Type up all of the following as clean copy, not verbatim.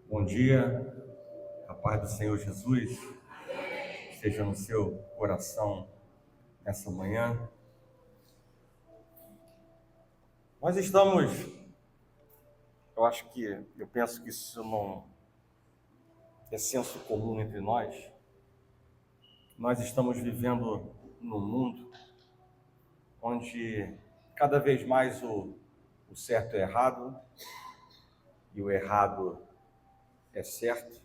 Bom dia, a paz do Senhor Jesus esteja no seu coração nessa manhã. Nós estamos, eu penso que isso não é senso comum entre nós. Nós estamos vivendo num mundo onde cada vez mais o certo é errado e o errado é certo.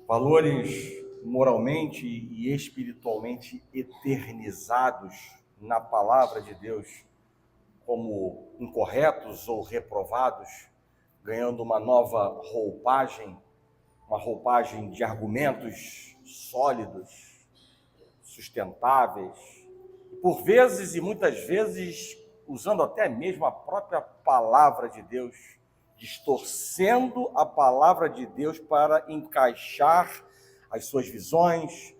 Valores moralmente e espiritualmente eternizados na palavra de Deus como incorretos ou reprovados, ganhando uma nova roupagem, uma roupagem de argumentos sólidos, sustentáveis, e por vezes e muitas vezes usando até mesmo a própria palavra de Deus, distorcendo a palavra de Deus para encaixar as suas visões,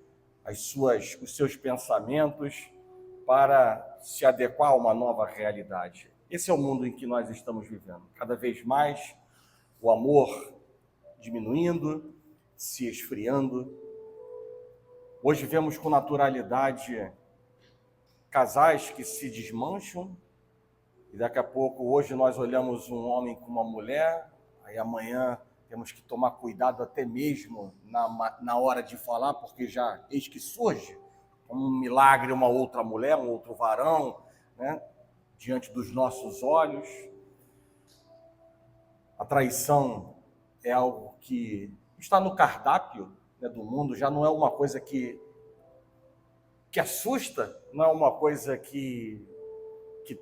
os seus pensamentos, para se adequar a uma nova realidade. Esse é o mundo em que nós estamos vivendo. Cada vez mais o amor diminuindo, se esfriando. Hoje vemos com naturalidade casais que se desmancham, e daqui a pouco, hoje nós olhamos um homem com uma mulher, aí amanhã temos que tomar cuidado até mesmo na hora de falar, porque já eis que surge como um milagre uma outra mulher, um outro varão, né, diante dos nossos olhos. A traição é algo que está no cardápio, né, do mundo, já não é uma coisa que assusta, não é uma coisa que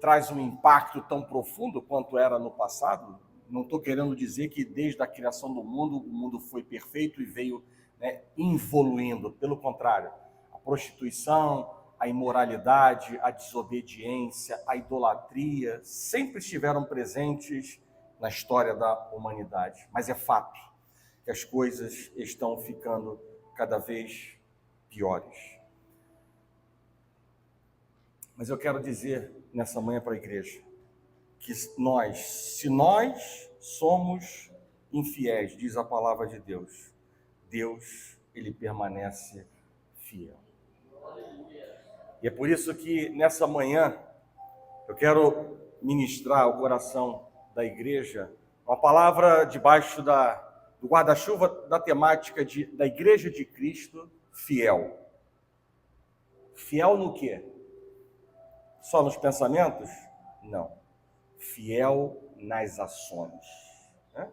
traz um impacto tão profundo quanto era no passado. Não estou querendo dizer que desde a criação do mundo, o mundo foi perfeito e veio, né, evoluindo. Pelo contrário, a prostituição, a imoralidade, a desobediência, a idolatria sempre estiveram presentes na história da humanidade. Mas é fato que as coisas estão ficando cada vez piores. Mas eu quero dizer nessa manhã para a igreja que se nós somos infiéis, diz a palavra de Deus, Deus, ele permanece fiel. E é por isso que nessa manhã eu quero ministrar ao coração da igreja uma palavra debaixo do guarda-chuva da temática da Igreja de Cristo, fiel. Fiel no quê? Só nos pensamentos? Não. Fiel nas ações. Né?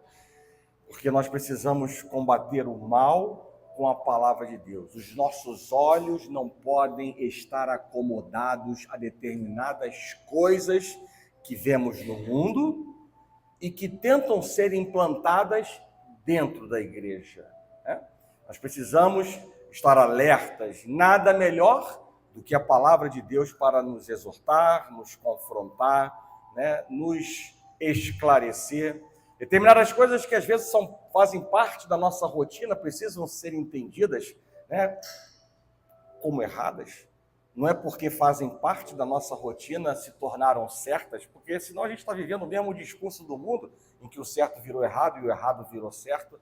Porque nós precisamos combater o mal com a palavra de Deus. Os nossos olhos não podem estar acomodados a determinadas coisas que vemos no mundo e que tentam ser implantadas dentro da igreja. Né? Nós precisamos estar alertas. Nada melhor do que a palavra de Deus para nos exortar, nos confrontar, né, nos esclarecer. Determinadas coisas que às vezes fazem parte da nossa rotina precisam ser entendidas, né, como erradas. Não é porque fazem parte da nossa rotina se tornaram certas, porque senão a gente está vivendo o mesmo discurso do mundo, em que o certo virou errado e o errado virou certo.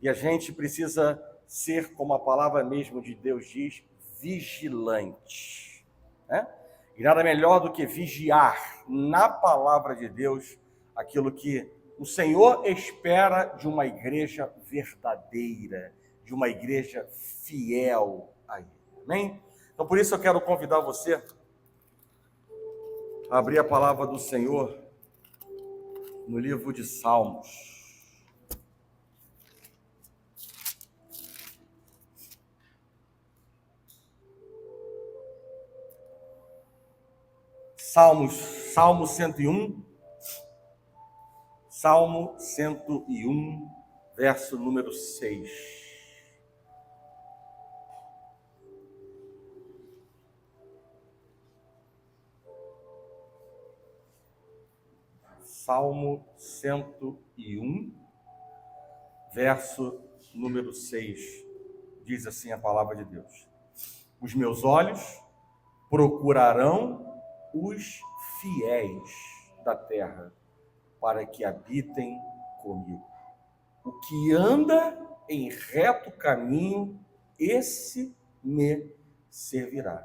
E a gente precisa ser, como a palavra mesmo de Deus diz, vigilante, né? E nada melhor do que vigiar na palavra de Deus aquilo que o Senhor espera de uma igreja verdadeira, de uma igreja fiel a Ele. Amém? Então, por isso eu quero convidar você a abrir a palavra do Senhor no livro de Salmos. Salmo 101, Salmo 101, verso número 6. Salmo 101, verso número 6. Diz assim a palavra de Deus: os meus olhos procurarão os fiéis da terra, para que habitem comigo. O que anda em reto caminho, esse me servirá.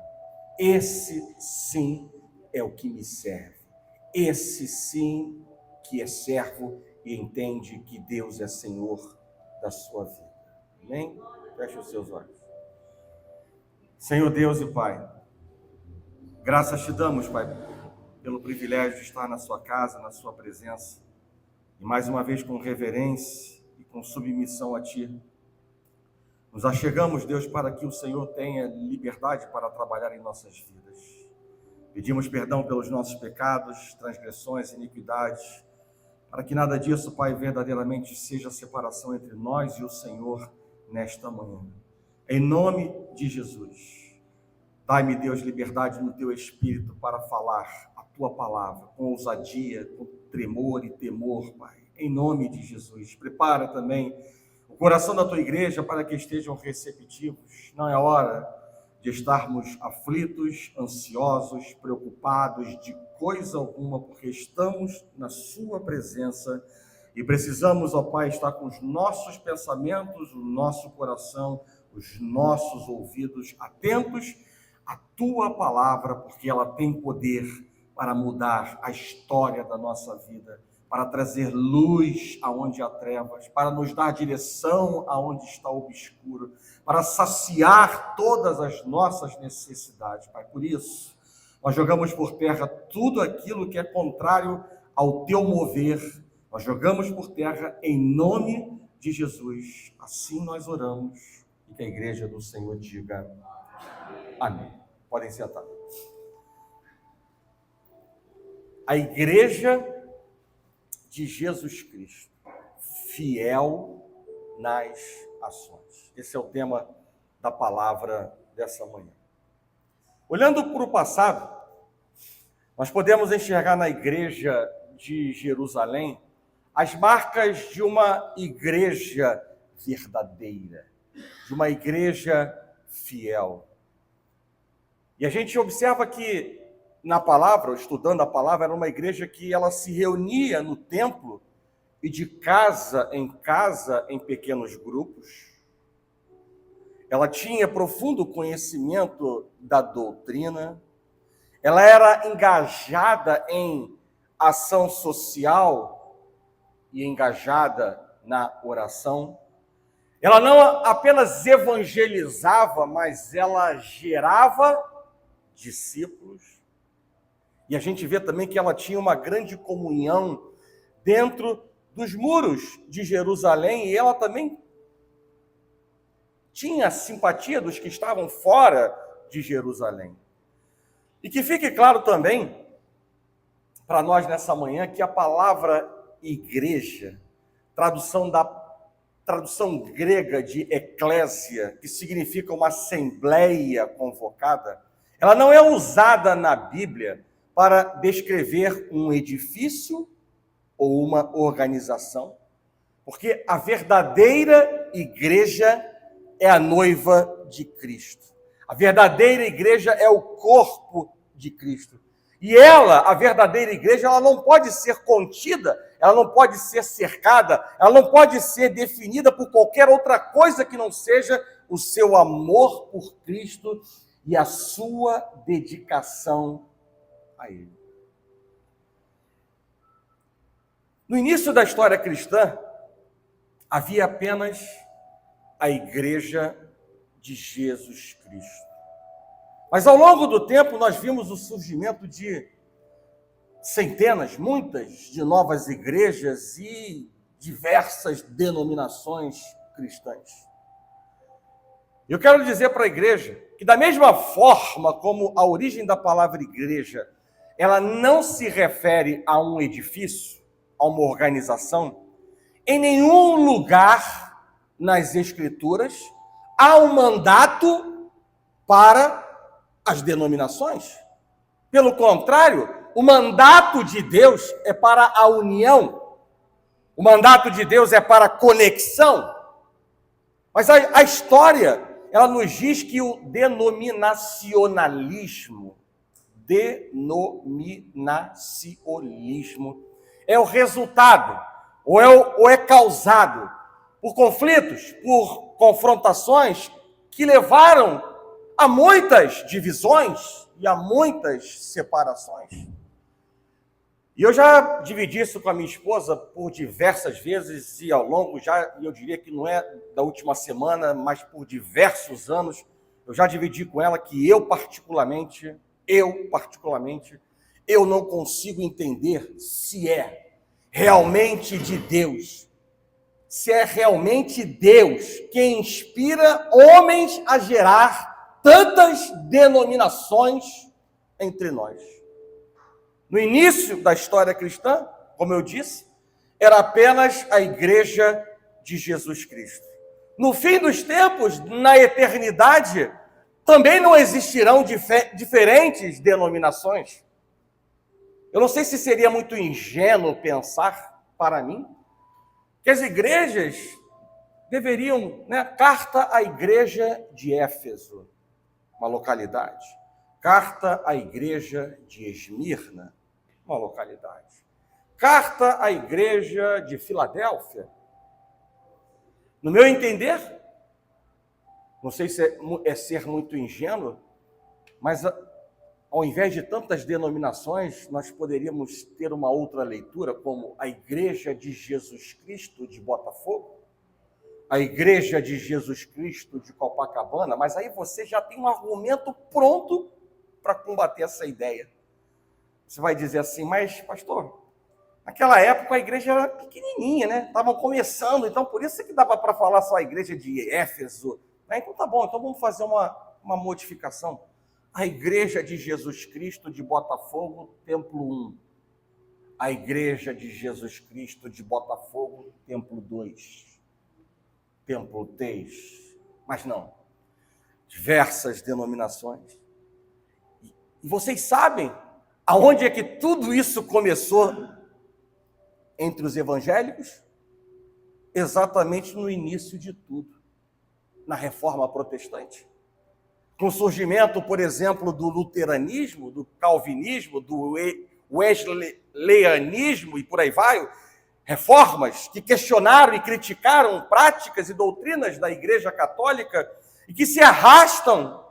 Esse sim é o que me serve. Esse sim que é servo e entende que Deus é Senhor da sua vida. Amém? Feche os seus olhos. Senhor Deus e Pai, graças te damos, Pai, pelo privilégio de estar na sua casa, na sua presença. E mais uma vez com reverência e com submissão a Ti. Nos achegamos, Deus, para que o Senhor tenha liberdade para trabalhar em nossas vidas. Pedimos perdão pelos nossos pecados, transgressões, iniquidades, para que nada disso, Pai, verdadeiramente seja separação entre nós e o Senhor nesta manhã. Em nome de Jesus, dai-me, Deus, liberdade no Teu Espírito para falar a Tua palavra com ousadia, com tremor e temor, Pai. Em nome de Jesus, prepara também o coração da Tua igreja para que estejam receptivos. Não é hora de estarmos aflitos, ansiosos, preocupados de coisa alguma, porque estamos na Sua presença e precisamos, ó Pai, estar com os nossos pensamentos, o nosso coração, os nossos ouvidos atentos à Tua palavra, porque ela tem poder para mudar a história da nossa vida, para trazer luz aonde há trevas, para nos dar direção aonde está obscuro, para saciar todas as nossas necessidades, Pai. Por isso, nós jogamos por terra tudo aquilo que é contrário ao Teu mover. Nós jogamos por terra em nome de Jesus. Assim nós oramos e que a igreja do Senhor diga amém. Podem sentar. A igreja de Jesus Cristo, fiel nas ações. Esse é o tema da palavra dessa manhã. Olhando para o passado, nós podemos enxergar na igreja de Jerusalém as marcas de uma igreja verdadeira, de uma igreja fiel. E a gente observa que na palavra, estudando a palavra, era uma igreja que ela se reunia no templo e de casa, em pequenos grupos. Ela tinha profundo conhecimento da doutrina. Ela era engajada em ação social e engajada na oração. Ela não apenas evangelizava, mas ela gerava discípulos. E a gente vê também que ela tinha uma grande comunhão dentro dos muros de Jerusalém, e ela também tinha a simpatia dos que estavam fora de Jerusalém. E que fique claro também, para nós nessa manhã, que a palavra igreja, tradução grega de eclésia, que significa uma assembleia convocada, ela não é usada na Bíblia para descrever um edifício ou uma organização, porque a verdadeira igreja é a noiva de Cristo. A verdadeira igreja é o corpo de Cristo. E ela, a verdadeira igreja, ela não pode ser contida, ela não pode ser cercada, ela não pode ser definida por qualquer outra coisa que não seja o seu amor por Cristo e a sua dedicação a Ele. No início da história cristã, havia apenas a igreja de Jesus Cristo. Mas ao longo do tempo nós vimos o surgimento de centenas, muitas de novas igrejas e diversas denominações cristãs. Eu quero dizer para a igreja que da mesma forma como a origem da palavra igreja, ela não se refere a um edifício, a uma organização, em nenhum lugar nas Escrituras há um mandato para as denominações. Pelo contrário, o mandato de Deus é para a união, o mandato de Deus é para a conexão. Mas a história, ela nos diz que o denominacionalismo é o resultado, ou é causado por conflitos, por confrontações que levaram a muitas divisões e a muitas separações. E eu já dividi isso com a minha esposa por diversas vezes e ao longo eu diria que não é da última semana, mas por diversos anos, eu já dividi com ela que eu particularmente, eu não consigo entender se é realmente de Deus, se é realmente Deus quem inspira homens a gerar tantas denominações entre nós. No início da história cristã, como eu disse, era apenas a Igreja de Jesus Cristo. No fim dos tempos, na eternidade, também não existirão diferentes denominações. Eu não sei se seria muito ingênuo pensar, para mim, que as igrejas deveriam, carta à igreja de Éfeso, uma localidade. Carta à igreja de Esmirna, uma localidade. Carta à igreja de Filadélfia. No meu entender, não sei se é ser muito ingênuo, mas ao invés de tantas denominações, nós poderíamos ter uma outra leitura, como a Igreja de Jesus Cristo de Botafogo, a Igreja de Jesus Cristo de Copacabana, mas aí você já tem um argumento pronto para combater essa ideia. Você vai dizer assim, mas pastor, naquela época a igreja era pequenininha, né? Estavam começando, então por isso que dava para falar só a igreja de Éfeso. Então tá bom, então vamos fazer uma modificação. A Igreja de Jesus Cristo de Botafogo, Templo 1. A Igreja de Jesus Cristo de Botafogo, Templo 2. Templo 3. Mas não, diversas denominações. E vocês sabem aonde é que tudo isso começou entre os evangélicos? Exatamente no início de tudo, na Reforma Protestante. Com o surgimento, por exemplo, do luteranismo, do calvinismo, do wesleyanismo e por aí vai, reformas que questionaram e criticaram práticas e doutrinas da Igreja Católica e que se arrastam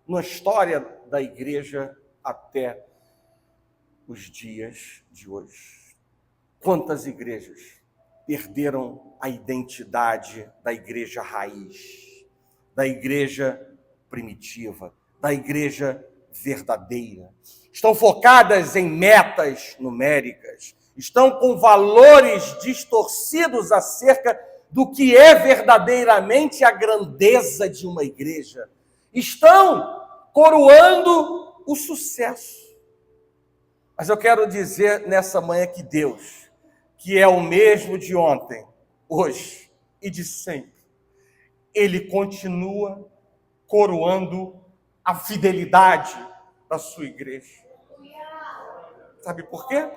na história da Igreja até os dias de hoje. Quantas igrejas perderam a identidade da igreja raiz, da igreja primitiva, da igreja verdadeira? Estão focadas em metas numéricas, estão com valores distorcidos acerca do que é verdadeiramente a grandeza de uma igreja. Estão coroando o sucesso. Mas eu quero dizer nessa manhã que Deus, que é o mesmo de ontem, hoje e de sempre, Ele continua coroando a fidelidade da sua igreja. Sabe por quê?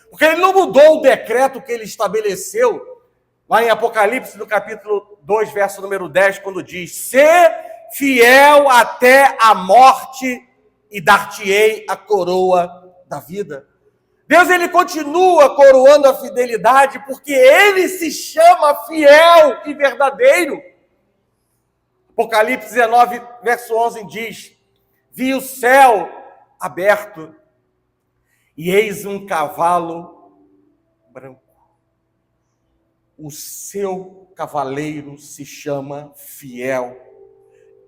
Porque Ele não mudou o decreto que Ele estabeleceu lá em Apocalipse, no capítulo 2, verso número 10, quando diz: "Sê fiel até a morte e dar-te-ei a coroa da vida." Deus, Ele continua coroando a fidelidade porque Ele se chama fiel e verdadeiro. Apocalipse 19, verso 11 diz: "Vi o céu aberto e eis um cavalo branco. O seu cavaleiro se chama Fiel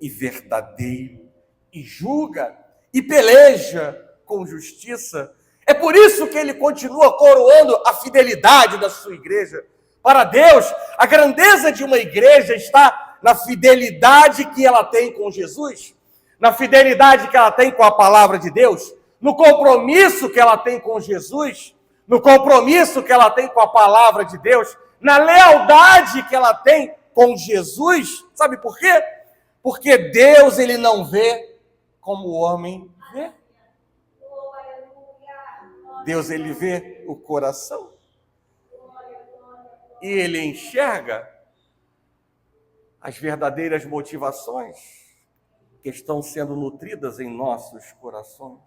e Verdadeiro e julga e peleja com justiça." É por isso que Ele continua coroando a fidelidade da sua igreja. Para Deus, a grandeza de uma igreja está na fidelidade que ela tem com Jesus, na fidelidade que ela tem com a palavra de Deus, no compromisso que ela tem com Jesus, no compromisso que ela tem com a palavra de Deus, na lealdade que ela tem com Jesus. Sabe por quê? Porque Deus, Ele não vê como o homem vê. Deus, Ele vê o coração. E Ele enxerga as verdadeiras motivações que estão sendo nutridas em nossos corações.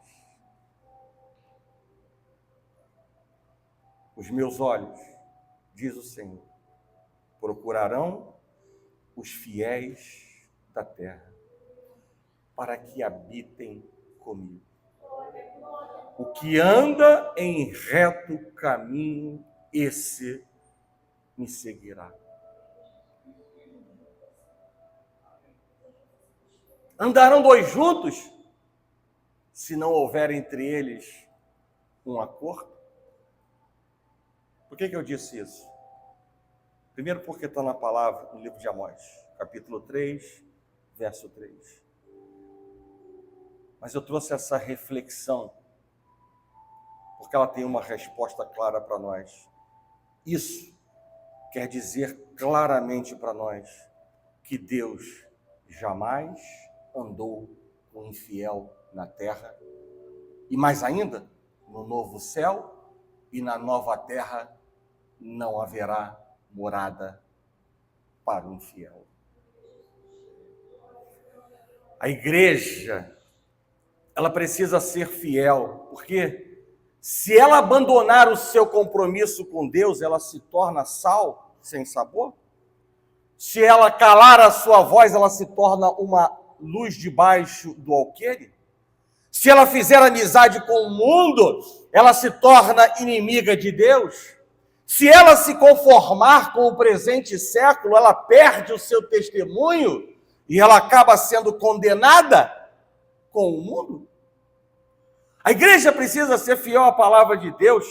Os meus olhos, diz o Senhor, procurarão os fiéis da terra, para que habitem comigo. O que anda em reto caminho, esse me seguirá. Andarão dois juntos, se não houver entre eles um acordo? Por que eu disse isso? Primeiro porque está na palavra, no livro de Amós, capítulo 3, verso 3. Mas eu trouxe essa reflexão, porque ela tem uma resposta clara para nós. Isso quer dizer claramente para nós que Deus jamais andou com o infiel na terra, e mais ainda, no novo céu e na nova terra não haverá morada para o infiel. A igreja, ela precisa ser fiel, porque se ela abandonar o seu compromisso com Deus, ela se torna sal sem sabor. Se ela calar a sua voz, ela se torna uma luz debaixo do alqueire. Se ela fizer amizade com o mundo, ela se torna inimiga de Deus. Se ela se conformar com o presente século, ela perde o seu testemunho e ela acaba sendo condenada com o mundo. A igreja precisa ser fiel à palavra de Deus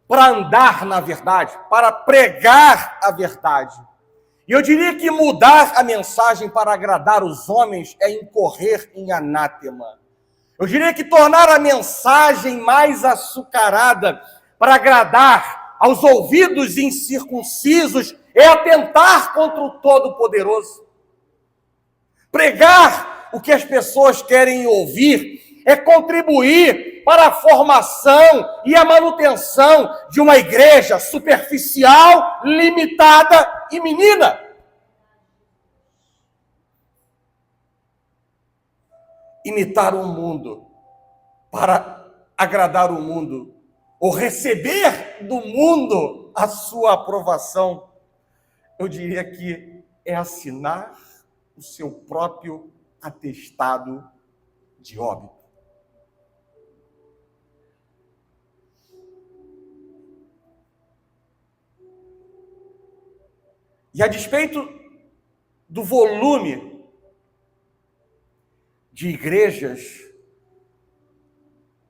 para andar na verdade, para pregar a verdade. E eu diria que mudar a mensagem para agradar os homens é incorrer em anátema. Eu diria que tornar a mensagem mais açucarada para agradar aos ouvidos incircuncisos é atentar contra o Todo-Poderoso. Pregar o que as pessoas querem ouvir é contribuir para a formação e a manutenção de uma igreja superficial, limitada e menina. Imitar o mundo para agradar o mundo, ou receber do mundo a sua aprovação, eu diria que é assinar o seu próprio atestado de óbito. E a despeito do volume de igrejas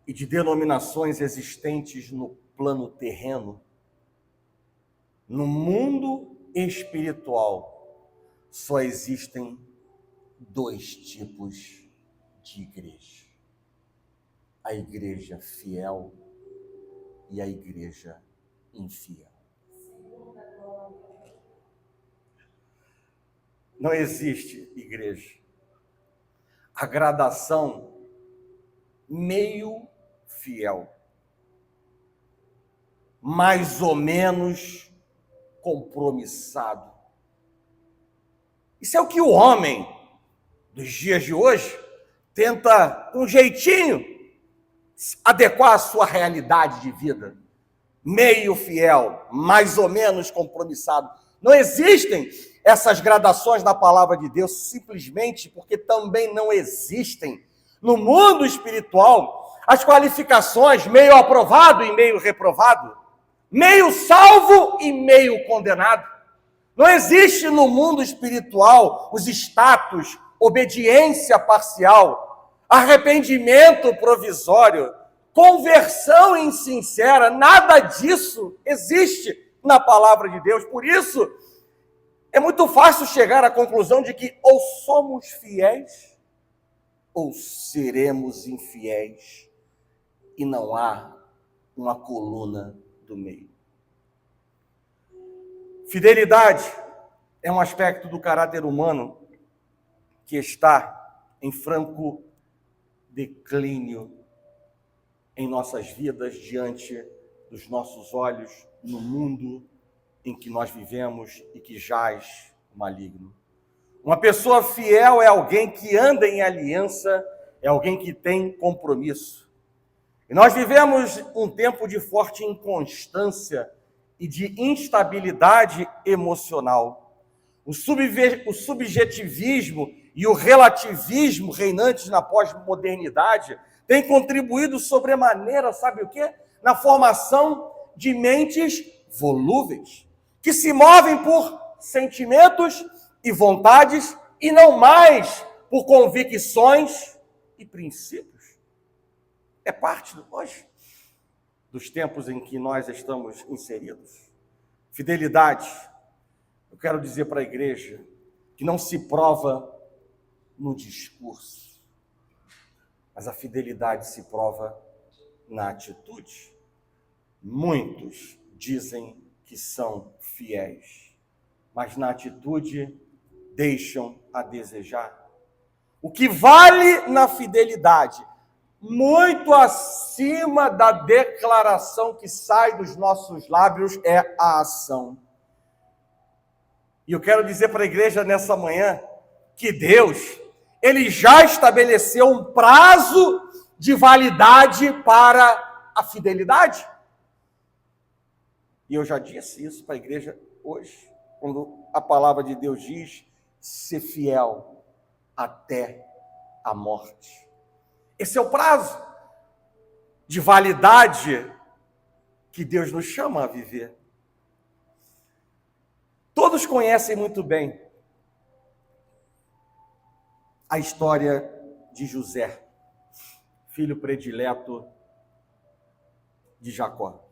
e de denominações existentes no plano terreno, no mundo espiritual, só existem dois tipos de igreja: a igreja fiel e a igreja infiel. Não existe, igreja, a gradação meio fiel, mais ou menos compromissado. Isso é o que o homem dos dias de hoje tenta, com um jeitinho, adequar a sua realidade de vida. Meio fiel, mais ou menos compromissado. Não existem essas gradações na palavra de Deus, simplesmente porque também não existem no mundo espiritual as qualificações meio aprovado e meio reprovado, meio salvo e meio condenado. Não existe no mundo espiritual os status, obediência parcial, arrependimento provisório, conversão insincera, nada disso existe na palavra de Deus. Por isso, é muito fácil chegar à conclusão de que ou somos fiéis ou seremos infiéis, e não há uma coluna do meio. Fidelidade é um aspecto do caráter humano que está em franco declínio em nossas vidas, diante dos nossos olhos, no mundo em que nós vivemos e que jaz o maligno. Uma pessoa fiel é alguém que anda em aliança, é alguém que tem compromisso. E nós vivemos um tempo de forte inconstância e de instabilidade emocional. O subjetivismo e o relativismo reinantes na pós-modernidade têm contribuído sobremaneira, sabe o quê? Na formação de mentes volúveis, que se movem por sentimentos e vontades e não mais por convicções e princípios. É parte hoje dos tempos em que nós estamos inseridos. Fidelidade, eu quero dizer para a igreja, que não se prova no discurso, mas a fidelidade se prova na atitude. Muitos dizem que são fiéis, mas na atitude deixam a desejar. O que vale na fidelidade, muito acima da declaração que sai dos nossos lábios, é a ação. E eu quero dizer para a igreja nessa manhã que Deus, Ele já estabeleceu um prazo de validade para a fidelidade. E eu já disse isso para a igreja hoje, quando a palavra de Deus diz: ser fiel até a morte. Esse é o prazo de validade que Deus nos chama a viver. Todos conhecem muito bem a história de José, filho predileto de Jacó.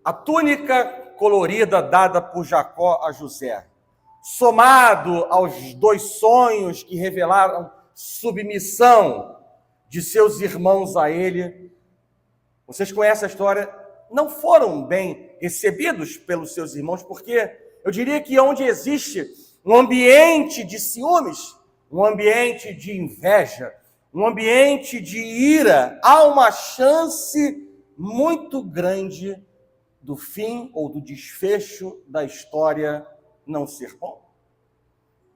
A túnica colorida dada por Jacó a José, somado aos 2 sonhos que revelaram submissão de seus irmãos a ele, vocês conhecem a história, não foram bem recebidos pelos seus irmãos, porque eu diria que onde existe um ambiente de ciúmes, um ambiente de inveja, um ambiente de ira, há uma chance muito grande do fim ou do desfecho da história não ser bom.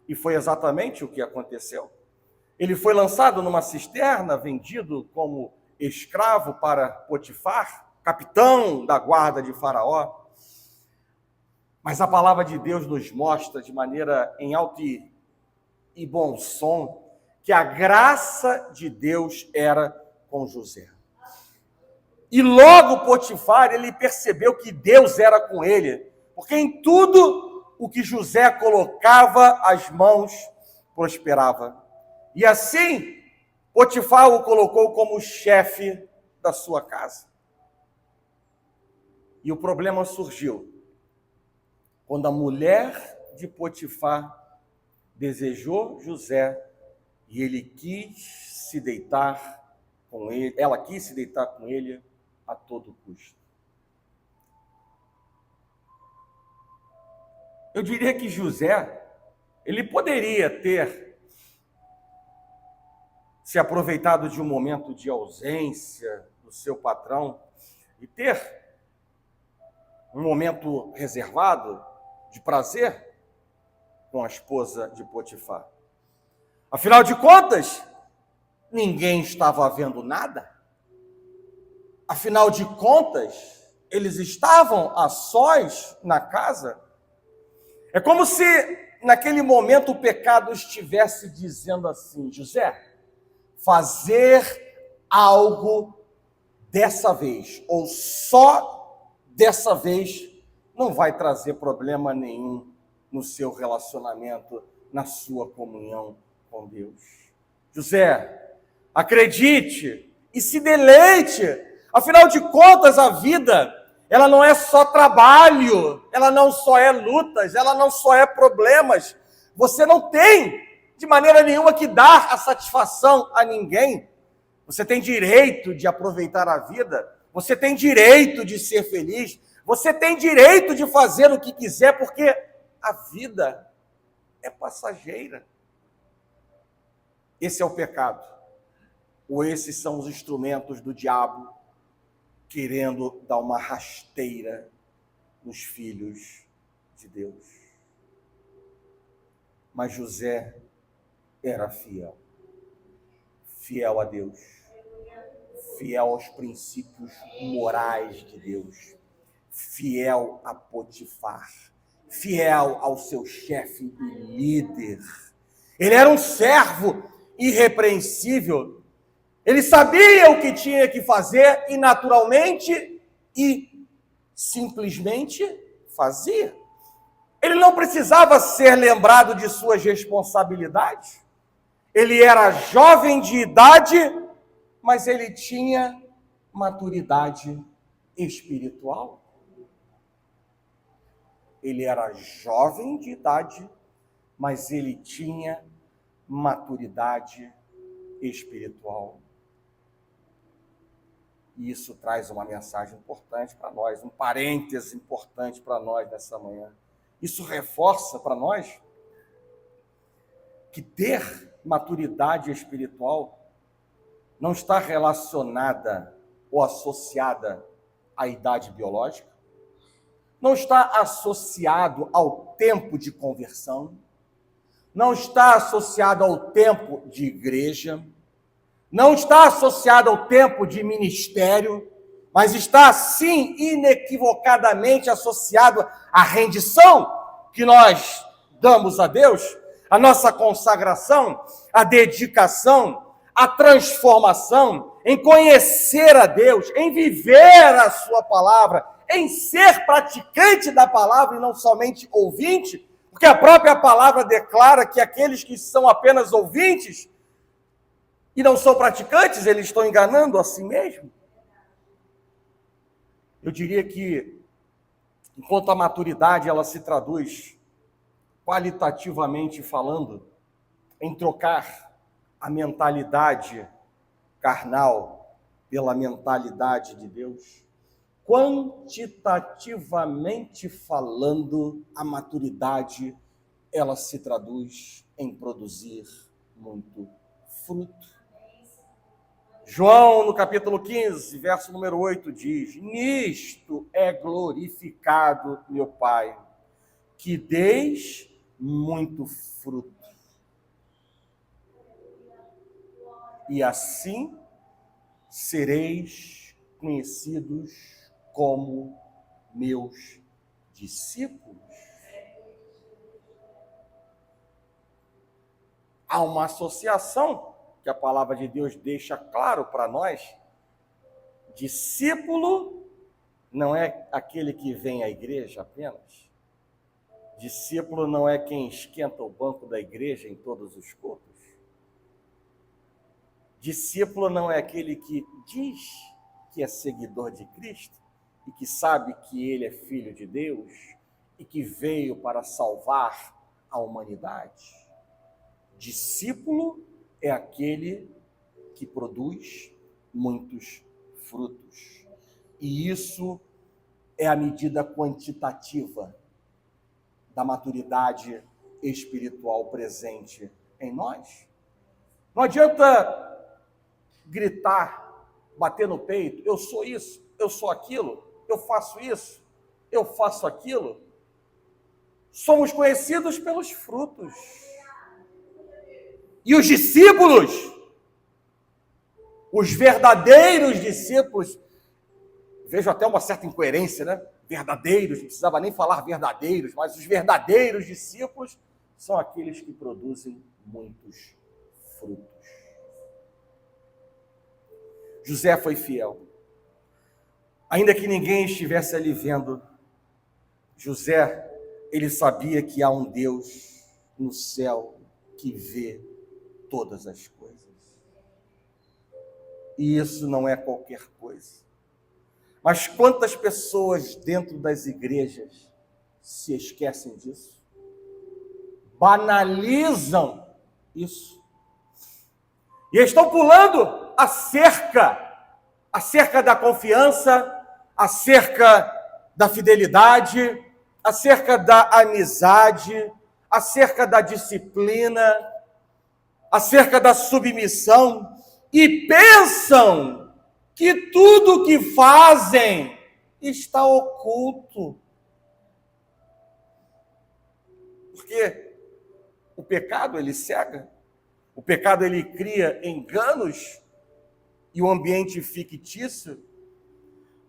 E foi exatamente o que aconteceu. Ele foi lançado numa cisterna, vendido como escravo para Potifar, capitão da guarda de Faraó. Mas a palavra de Deus nos mostra de maneira em alto e bom som que a graça de Deus era com José. E logo Potifar, ele percebeu que Deus era com ele, porque em tudo o que José colocava as mãos prosperava. E assim, Potifar o colocou como chefe da sua casa. E o problema surgiu quando a mulher de Potifar desejou José e ele quis se deitar com ele, ela quis se deitar com ele a todo custo. Eu diria que José, ele poderia ter se aproveitado de um momento de ausência do seu patrão e ter um momento reservado de prazer com a esposa de Potifar. Afinal de contas, ninguém estava vendo nada. Afinal de contas, eles estavam a sós na casa. É como se naquele momento o pecado estivesse dizendo assim: José, fazer algo dessa vez, ou só dessa vez, não vai trazer problema nenhum no seu relacionamento, na sua comunhão com Deus. José, acredite e se deleite. Afinal de contas, a vida, ela não é só trabalho, ela não só é lutas, ela não só é problemas. Você não tem, de maneira nenhuma, que dar a satisfação a ninguém. Você tem direito de aproveitar a vida, você tem direito de ser feliz, você tem direito de fazer o que quiser, porque a vida é passageira. Esse é o pecado, ou esses são os instrumentos do diabo querendo dar uma rasteira nos filhos de Deus. Mas José era fiel, fiel a Deus, fiel aos princípios morais de Deus, fiel a Potifar, fiel ao seu chefe e líder. Ele era um servo irrepreensível. Ele sabia o que tinha que fazer e naturalmente e simplesmente fazia. Ele não precisava ser lembrado de suas responsabilidades. Ele era jovem de idade, mas ele tinha maturidade espiritual. Ele era jovem de idade, mas ele tinha maturidade espiritual. E isso traz uma mensagem importante para nós, um parêntese importante para nós nessa manhã. Isso reforça para nós que ter maturidade espiritual não está relacionada ou associada à idade biológica, não está associado ao tempo de conversão, não está associado ao tempo de igreja, não está associado ao tempo de ministério, mas está, sim, inequivocadamente associado à rendição que nós damos a Deus, a nossa consagração, a dedicação, a transformação, em conhecer a Deus, em viver a sua palavra, em ser praticante da palavra e não somente ouvinte, porque a própria palavra declara que aqueles que são apenas ouvintes e não são praticantes, eles estão enganando a si mesmo. Eu diria que, enquanto a maturidade ela se traduz, qualitativamente falando, em trocar a mentalidade carnal pela mentalidade de Deus, quantitativamente falando, a maturidade ela se traduz em produzir muito fruto. João, no capítulo 15, verso número 8, diz: nisto é glorificado meu Pai, que deis muito fruto. E assim sereis conhecidos como meus discípulos. Há uma associação que a palavra de Deus deixa claro para nós. Discípulo não é aquele que vem à igreja apenas. Discípulo não é quem esquenta o banco da igreja em todos os cultos. Discípulo não é aquele que diz que é seguidor de Cristo e que sabe que ele é filho de Deus e que veio para salvar a humanidade. Discípulo é aquele que produz muitos frutos. E isso é a medida quantitativa da maturidade espiritual presente em nós. Não adianta gritar, bater no peito, eu sou isso, eu sou aquilo, eu faço isso, eu faço aquilo. Somos conhecidos pelos frutos. E os discípulos, os verdadeiros discípulos, vejo até uma certa incoerência, né? Verdadeiros, não precisava nem falar verdadeiros, mas os verdadeiros discípulos são aqueles que produzem muitos frutos. José foi fiel. Ainda que ninguém estivesse ali vendo, José, ele sabia que há um Deus no céu que vê todas as coisas. E isso não é qualquer coisa. Mas quantas pessoas dentro das igrejas se esquecem disso? Banalizam isso. E estão pulando a cerca da confiança, a cerca da fidelidade, a cerca da amizade, a cerca da disciplina, acerca da submissão, e pensam que tudo o que fazem está oculto. Porque o pecado, ele cega, o pecado, ele cria enganos e o ambiente fictício.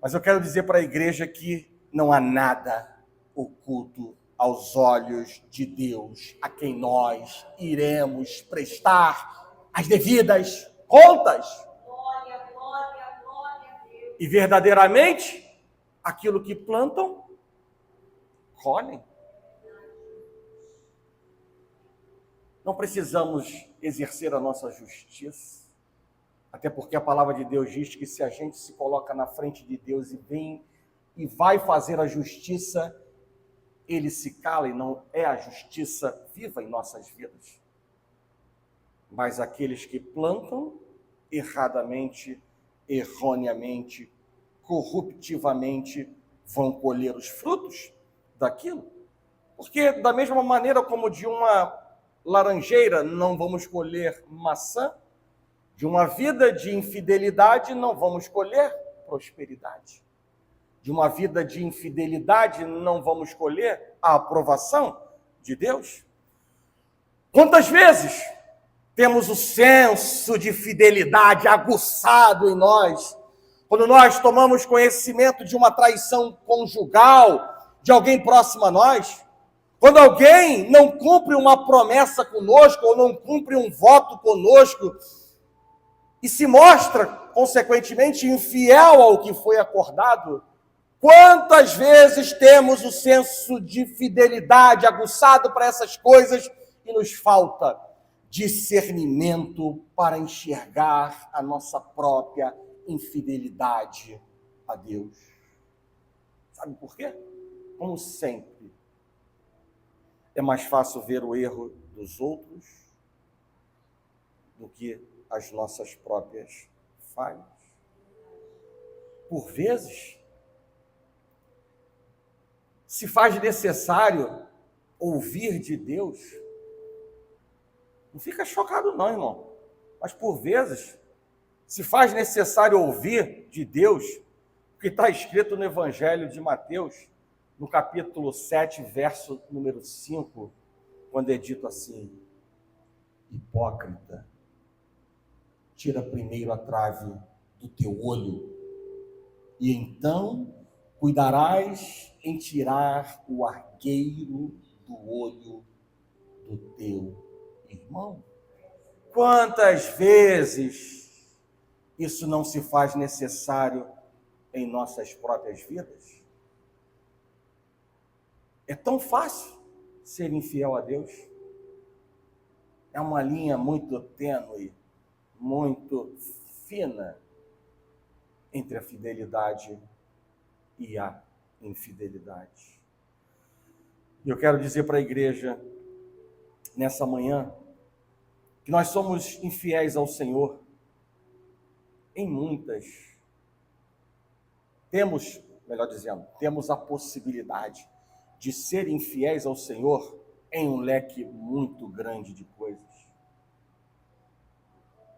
Mas eu quero dizer para a igreja que não há nada oculto aos olhos de Deus, a quem nós iremos prestar as devidas contas. Glória, glória, glória a Deus. E verdadeiramente, aquilo que plantam, colhem. Não precisamos exercer a nossa justiça, até porque a palavra de Deus diz que se a gente se coloca na frente de Deus e vem e vai fazer a justiça, ele se cala e não é a justiça viva em nossas vidas. Mas aqueles que plantam erradamente, erroneamente, corruptivamente, vão colher os frutos daquilo. Porque da mesma maneira como de uma laranjeira não vamos colher maçã, de uma vida de infidelidade não vamos colher prosperidade. De uma vida de infidelidade não vamos colher a aprovação de Deus. Quantas vezes temos o senso de fidelidade aguçado em nós, quando nós tomamos conhecimento de uma traição conjugal, de alguém próximo a nós, quando alguém não cumpre uma promessa conosco, ou não cumpre um voto conosco, e se mostra, consequentemente, infiel ao que foi acordado, quantas vezes temos o senso de fidelidade aguçado para essas coisas e nos falta discernimento para enxergar a nossa própria infidelidade a Deus. Sabe por quê? Como sempre, é mais fácil ver o erro dos outros do que as nossas próprias falhas. Por vezes, se faz necessário ouvir de Deus. Não fica chocado não, irmão. Mas por vezes, se faz necessário ouvir de Deus o que está escrito no Evangelho de Mateus, no capítulo 7, verso número 5, quando é dito assim: hipócrita, tira primeiro a trave do teu olho, e então cuidarás em tirar o argueiro do olho do teu irmão. Quantas vezes isso não se faz necessário em nossas próprias vidas? É tão fácil ser infiel a Deus. É uma linha muito tênue, muito fina entre a fidelidade e a infidelidade. E eu quero dizer para a igreja nessa manhã que nós somos infiéis ao Senhor em muitas. Temos a possibilidade de ser infiéis ao Senhor em um leque muito grande de coisas.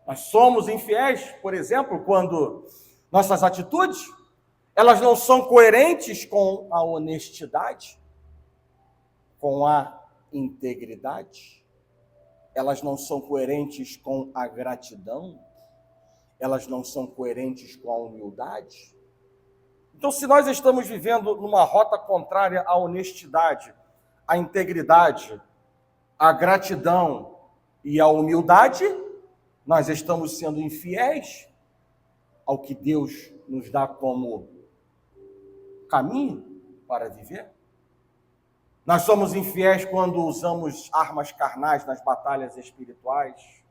Nós somos infiéis, por exemplo, quando nossas atitudes, elas não são coerentes com a honestidade, com a integridade, elas não são coerentes com a gratidão, elas não são coerentes com a humildade. Então, se nós estamos vivendo numa rota contrária à honestidade, à integridade, à gratidão e à humildade, nós estamos sendo infiéis ao que Deus nos dá como caminho para viver. Nós somos infiéis quando usamos armas carnais nas batalhas espirituais,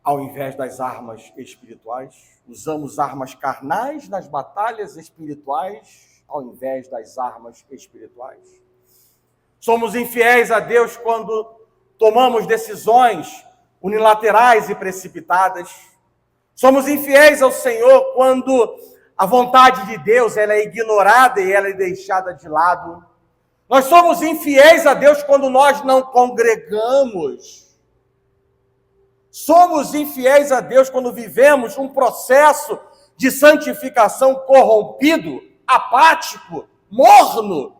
ao invés das armas espirituais. Usamos armas carnais nas batalhas espirituais, ao invés das armas espirituais. Somos infiéis a Deus quando tomamos decisões unilaterais e precipitadas. Somos infiéis ao Senhor quando a vontade de Deus ela é ignorada e ela é deixada de lado. Nós somos infiéis a Deus quando nós não congregamos. Somos infiéis a Deus quando vivemos um processo de santificação corrompido, apático, morno,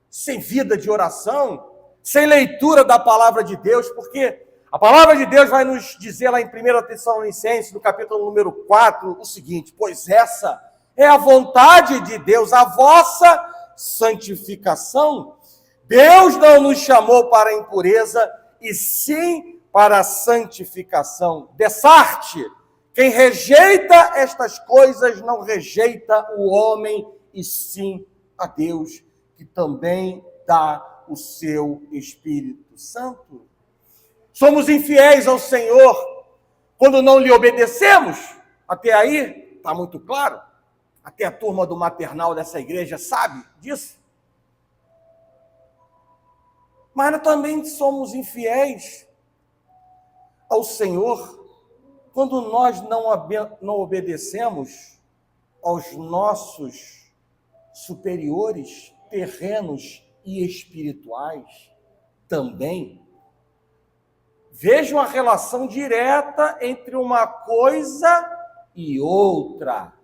sem vida de oração, sem leitura da palavra de Deus, porque a palavra de Deus vai nos dizer lá em 1 Tessalonicenses, no capítulo número 4, o seguinte: pois essa é a vontade de Deus, a vossa santificação, Deus não nos chamou para a impureza, e sim para a santificação. Dessarte, quem rejeita estas coisas não rejeita o homem, e sim a Deus, que também dá o seu Espírito Santo. Somos infiéis ao Senhor quando não lhe obedecemos. Até aí, está muito claro. Até a turma do maternal dessa igreja sabe disso. Mas também somos infiéis ao Senhor quando nós não obedecemos aos nossos superiores terrenos e espirituais também. Vejam a relação direta entre uma coisa e outra.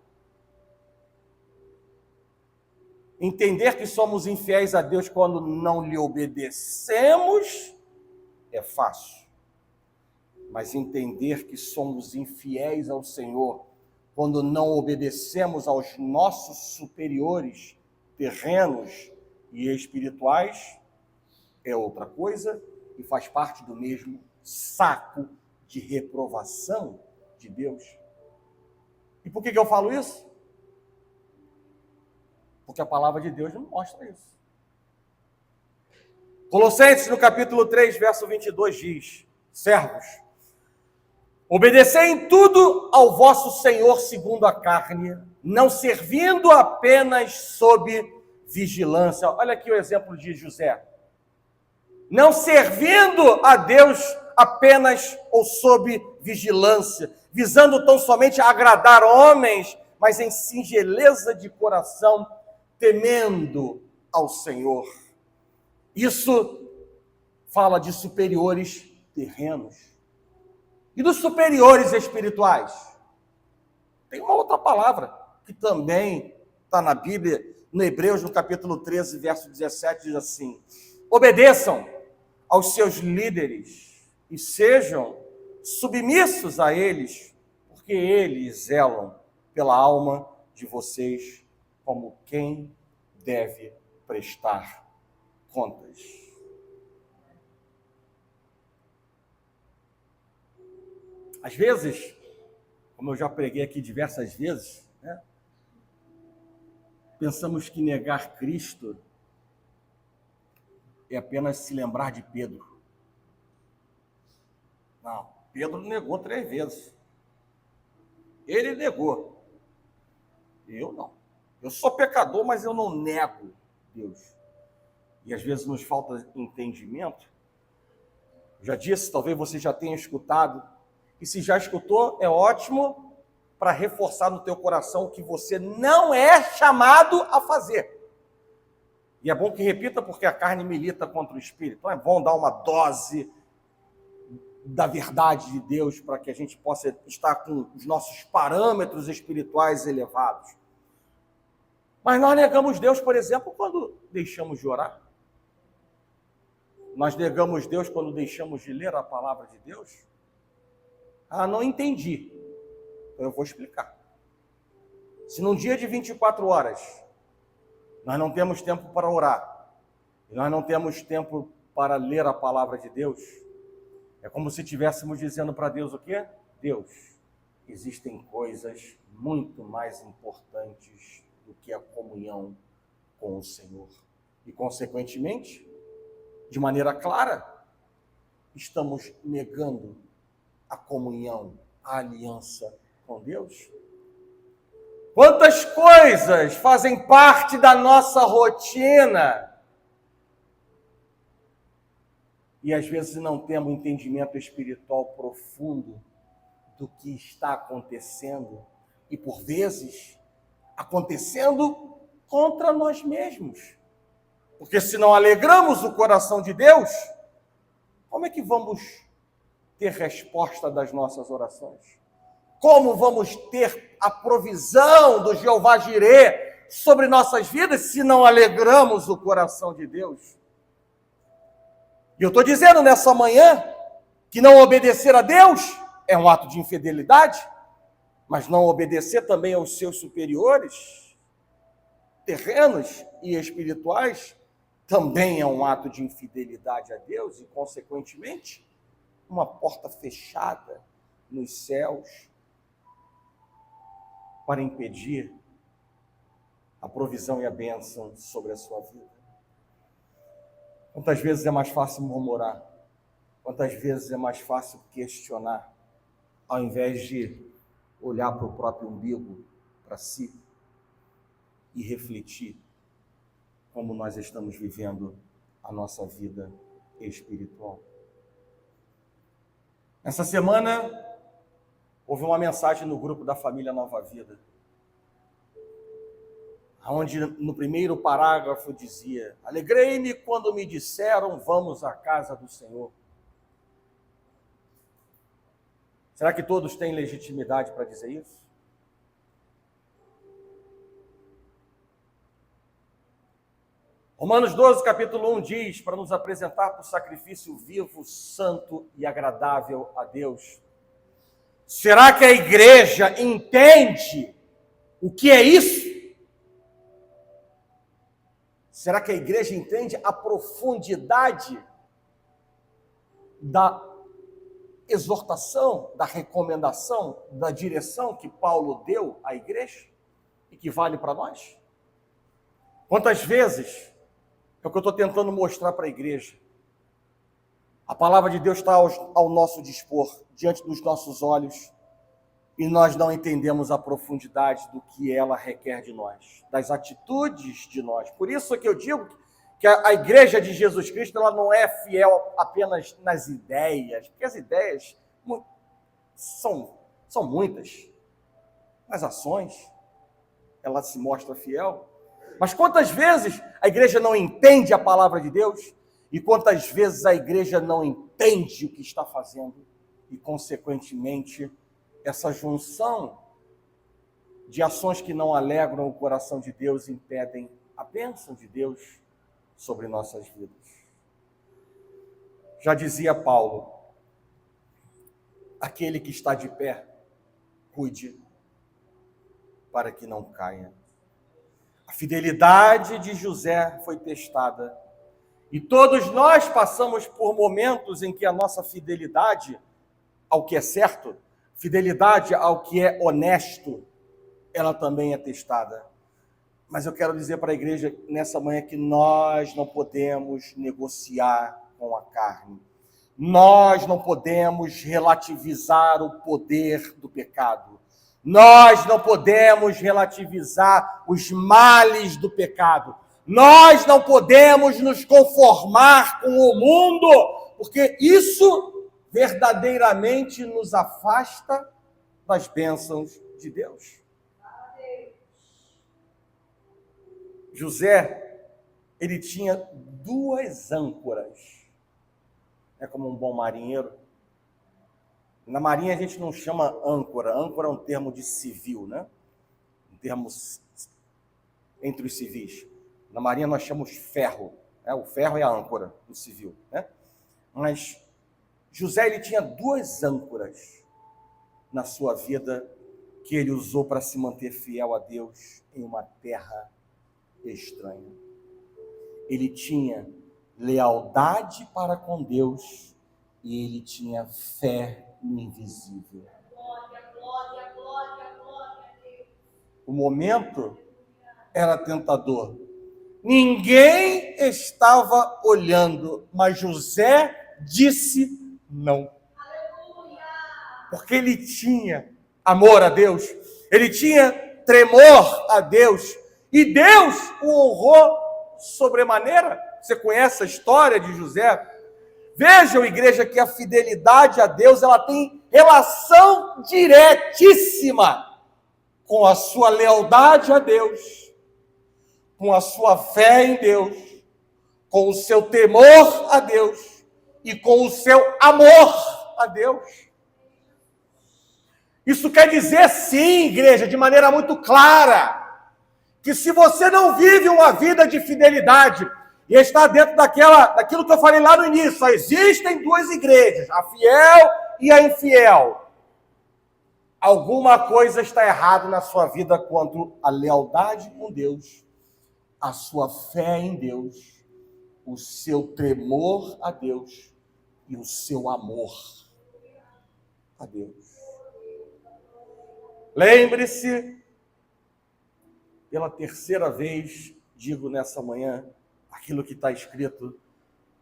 Entender que somos infiéis a Deus quando não lhe obedecemos é fácil. Mas entender que somos infiéis ao Senhor quando não obedecemos aos nossos superiores terrenos e espirituais é outra coisa e faz parte do mesmo saco de reprovação de Deus. E por que eu falo isso? Porque a palavra de Deus não mostra isso. Colossenses, no capítulo 3, verso 22, diz: servos, obedecei em tudo ao vosso Senhor segundo a carne, não servindo apenas sob vigilância. Olha aqui o exemplo de José. Não servindo a Deus apenas ou sob vigilância, visando tão somente agradar homens, mas em singeleza de coração, temendo ao Senhor. Isso fala de superiores terrenos. E dos superiores espirituais? Tem uma outra palavra que também está na Bíblia, no Hebreus, no capítulo 13, verso 17, diz assim: obedeçam aos seus líderes e sejam submissos a eles, porque eles zelam pela alma de vocês como quem deve prestar contas. Às vezes, como eu já preguei aqui diversas vezes, né, pensamos que negar Cristo é apenas se lembrar de Pedro. Não, Pedro negou 3 vezes. Ele negou. Eu não. Eu sou pecador, mas eu não nego Deus. E às vezes nos falta entendimento. Já disse, talvez você já tenha escutado. E se já escutou, é ótimo para reforçar no teu coração o que você não é chamado a fazer. E é bom que repita, porque a carne milita contra o espírito. Então é bom dar uma dose da verdade de Deus para que a gente possa estar com os nossos parâmetros espirituais elevados. Mas nós negamos Deus, por exemplo, quando deixamos de orar. Nós negamos Deus quando deixamos de ler a palavra de Deus. Ah, não entendi. Então eu vou explicar. Se num dia de 24 horas nós não temos tempo para orar, e nós não temos tempo para ler a palavra de Deus, é como se estivéssemos dizendo para Deus o quê? Deus, existem coisas muito mais importantes do que a comunhão com o Senhor. E, consequentemente, de maneira clara, estamos negando a comunhão, a aliança com Deus. Quantas coisas fazem parte da nossa rotina e às vezes não temos entendimento espiritual profundo do que está acontecendo e por vezes acontecendo contra nós mesmos. Porque se não alegramos o coração de Deus, como é que vamos ter resposta das nossas orações? Como vamos ter a provisão do Jeová Jirê sobre nossas vidas se não alegramos o coração de Deus? E eu estou dizendo nessa manhã que não obedecer a Deus é um ato de infidelidade, mas não obedecer também aos seus superiores terrenos e espirituais, também é um ato de infidelidade a Deus e, consequentemente, uma porta fechada nos céus para impedir a provisão e a bênção sobre a sua vida. Quantas vezes é mais fácil murmurar? Quantas vezes é mais fácil questionar, ao invés de olhar para o próprio umbigo, para si, e refletir como nós estamos vivendo a nossa vida espiritual. Essa semana, houve uma mensagem no grupo da família Nova Vida, onde no primeiro parágrafo dizia: alegrei-me quando me disseram, vamos à casa do Senhor. Será que todos têm legitimidade para dizer isso? Romanos 12, capítulo 1 diz, para nos apresentar para o sacrifício vivo, santo e agradável a Deus. Será que a igreja entende o que é isso? Será que a igreja entende a profundidade da exortação, da recomendação, da direção que Paulo deu à igreja e que vale para nós? Quantas vezes é o que eu estou tentando mostrar para a igreja? A palavra de Deus está ao nosso dispor, diante dos nossos olhos, e nós não entendemos a profundidade do que ela requer de nós, das atitudes de nós. Por isso que eu digo que a igreja de Jesus Cristo, ela não é fiel apenas nas ideias, porque as ideias são muitas, nas ações ela se mostra fiel. Mas quantas vezes a igreja não entende a palavra de Deus e quantas vezes a igreja não entende o que está fazendo e, consequentemente, essa junção de ações que não alegram o coração de Deus impedem a bênção de Deus sobre nossas vidas. Já dizia Paulo, aquele que está de pé, cuide para que não caia. A fidelidade de José foi testada e todos nós passamos por momentos em que a nossa fidelidade ao que é certo, fidelidade ao que é honesto, ela também é testada. Mas eu quero dizer para a igreja nessa manhã que nós não podemos negociar com a carne. Nós não podemos relativizar o poder do pecado. Nós não podemos relativizar os males do pecado. Nós não podemos nos conformar com o mundo, porque isso verdadeiramente nos afasta das bênçãos de Deus. José, ele tinha duas âncoras. É como um bom marinheiro. Na marinha a gente não chama âncora. Âncora é um termo de civil, né? Um termo entre os civis. Na marinha nós chamamos ferro. Né? O ferro é a âncora do civil, né? Mas José, ele tinha duas âncoras na sua vida que ele usou para se manter fiel a Deus em uma terra estranha. Ele tinha lealdade para com Deus e ele tinha fé no invisível. Glória, glória, glória, glória a Deus. O momento era tentador. Ninguém estava olhando, mas José disse não. Aleluia. Porque ele tinha amor a Deus, ele tinha tremor a Deus, e Deus o honrou sobremaneira. Você conhece a história de José? Vejam, igreja, que a fidelidade a Deus, ela tem relação diretíssima com a sua lealdade a Deus, com a sua fé em Deus, com o seu temor a Deus e com o seu amor a Deus. Isso quer dizer, sim, igreja, de maneira muito clara, que se você não vive uma vida de fidelidade e está dentro daquilo que eu falei lá no início, só existem duas igrejas, a fiel e a infiel. Alguma coisa está errada na sua vida quanto à lealdade com Deus a sua fé em Deus, o seu tremor a Deus e o seu amor a Deus. Lembre-se, pela terceira vez, digo nessa manhã, aquilo que está escrito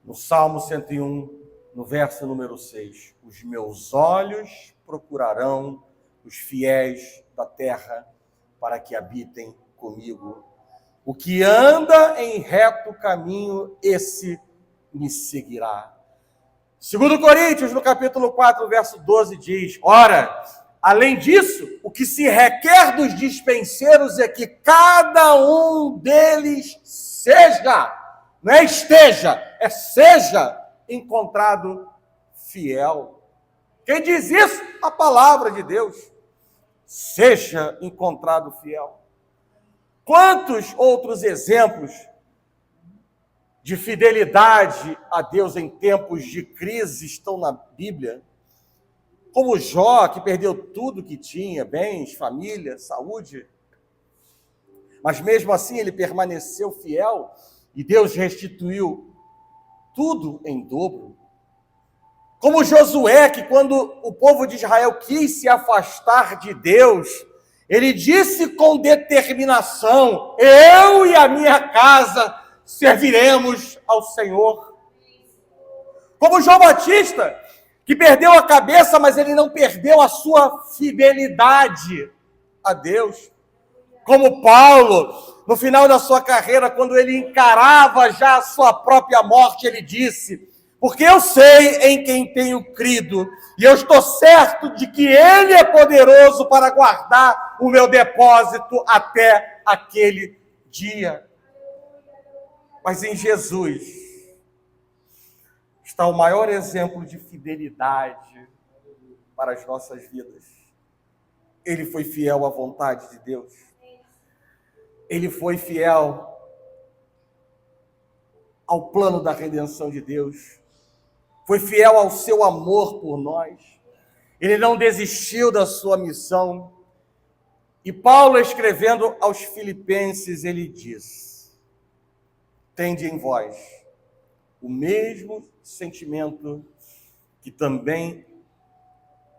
no Salmo 101, no verso número 6. Os meus olhos procurarão os fiéis da terra para que habitem comigo. O que anda em reto caminho, esse me seguirá. 2 Coríntios, no capítulo 4, verso 12, diz: ora, além disso, o que se requer dos dispenseiros é que cada um deles seja, não é esteja, é seja encontrado fiel. Quem diz isso? A palavra de Deus. Seja encontrado fiel. Quantos outros exemplos de fidelidade a Deus em tempos de crise estão na Bíblia? Como Jó, que perdeu tudo que tinha, bens, família, saúde, mas mesmo assim ele permaneceu fiel e Deus restituiu tudo em dobro. Como Josué, que quando o povo de Israel quis se afastar de Deus, ele disse com determinação: eu e a minha casa serviremos ao Senhor. Como João Batista, que perdeu a cabeça, mas ele não perdeu a sua fidelidade a Deus. Como Paulo, no final da sua carreira, quando ele encarava já a sua própria morte, ele disse: porque eu sei em quem tenho crido, e eu estou certo de que Ele é poderoso para guardar o meu depósito até aquele dia. Mas em Jesus está o maior exemplo de fidelidade para as nossas vidas. Ele foi fiel à vontade de Deus. Ele foi fiel ao plano da redenção de Deus. Foi fiel ao seu amor por nós. Ele não desistiu da sua missão. E Paulo, escrevendo aos Filipenses, ele diz: tende em vós o mesmo sentimento que também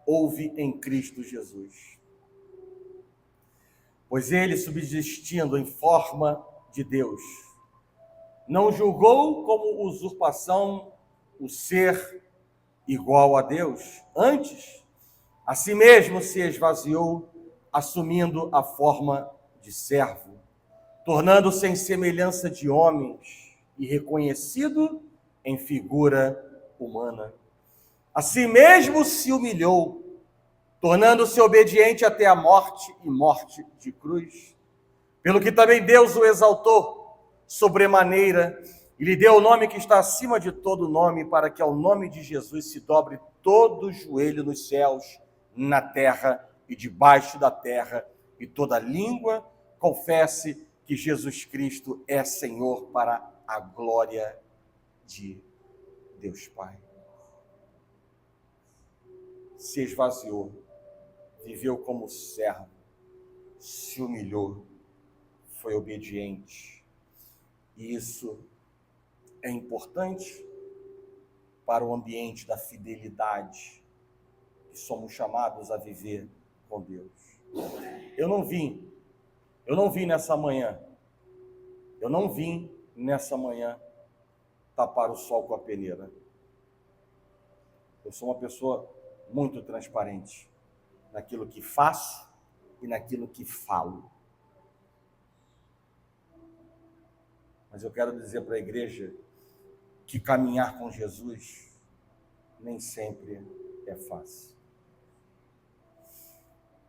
houve em Cristo Jesus. Pois ele, subsistindo em forma de Deus, não julgou como usurpação o ser igual a Deus. Antes, a si mesmo se esvaziou, assumindo a forma de servo, tornando-se em semelhança de homens e reconhecido em figura humana. A si mesmo se humilhou, tornando-se obediente até a morte e morte de cruz. Pelo que também Deus o exaltou sobremaneira e lhe deu o nome que está acima de todo nome, para que ao nome de Jesus se dobre todo o joelho nos céus, na terra e debaixo da terra, e toda língua confesse que Jesus Cristo é Senhor, para a glória de Deus Pai. Se esvaziou, viveu como servo, se humilhou, foi obediente. E isso é importante para o ambiente da fidelidade que somos chamados a viver com Deus. Eu não vim nessa manhã tapar o sol com a peneira. Eu sou uma pessoa muito transparente naquilo que faço e naquilo que falo. Mas eu quero dizer para a igreja que caminhar com Jesus nem sempre é fácil.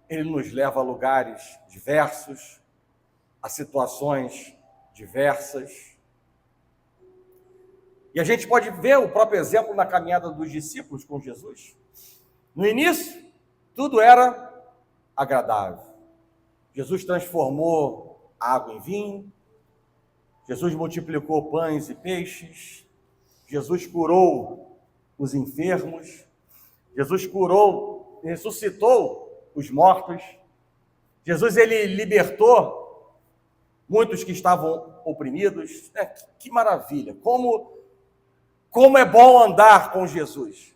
Ele nos leva a lugares diversos, a situações diversas. E a gente pode ver o próprio exemplo na caminhada dos discípulos com Jesus. No início, tudo era agradável. Jesus transformou água em vinho, Jesus multiplicou pães e peixes, Jesus curou os enfermos, Jesus ressuscitou os mortos, Jesus ele libertou muitos que estavam oprimidos. Que maravilha! Como é bom andar com Jesus.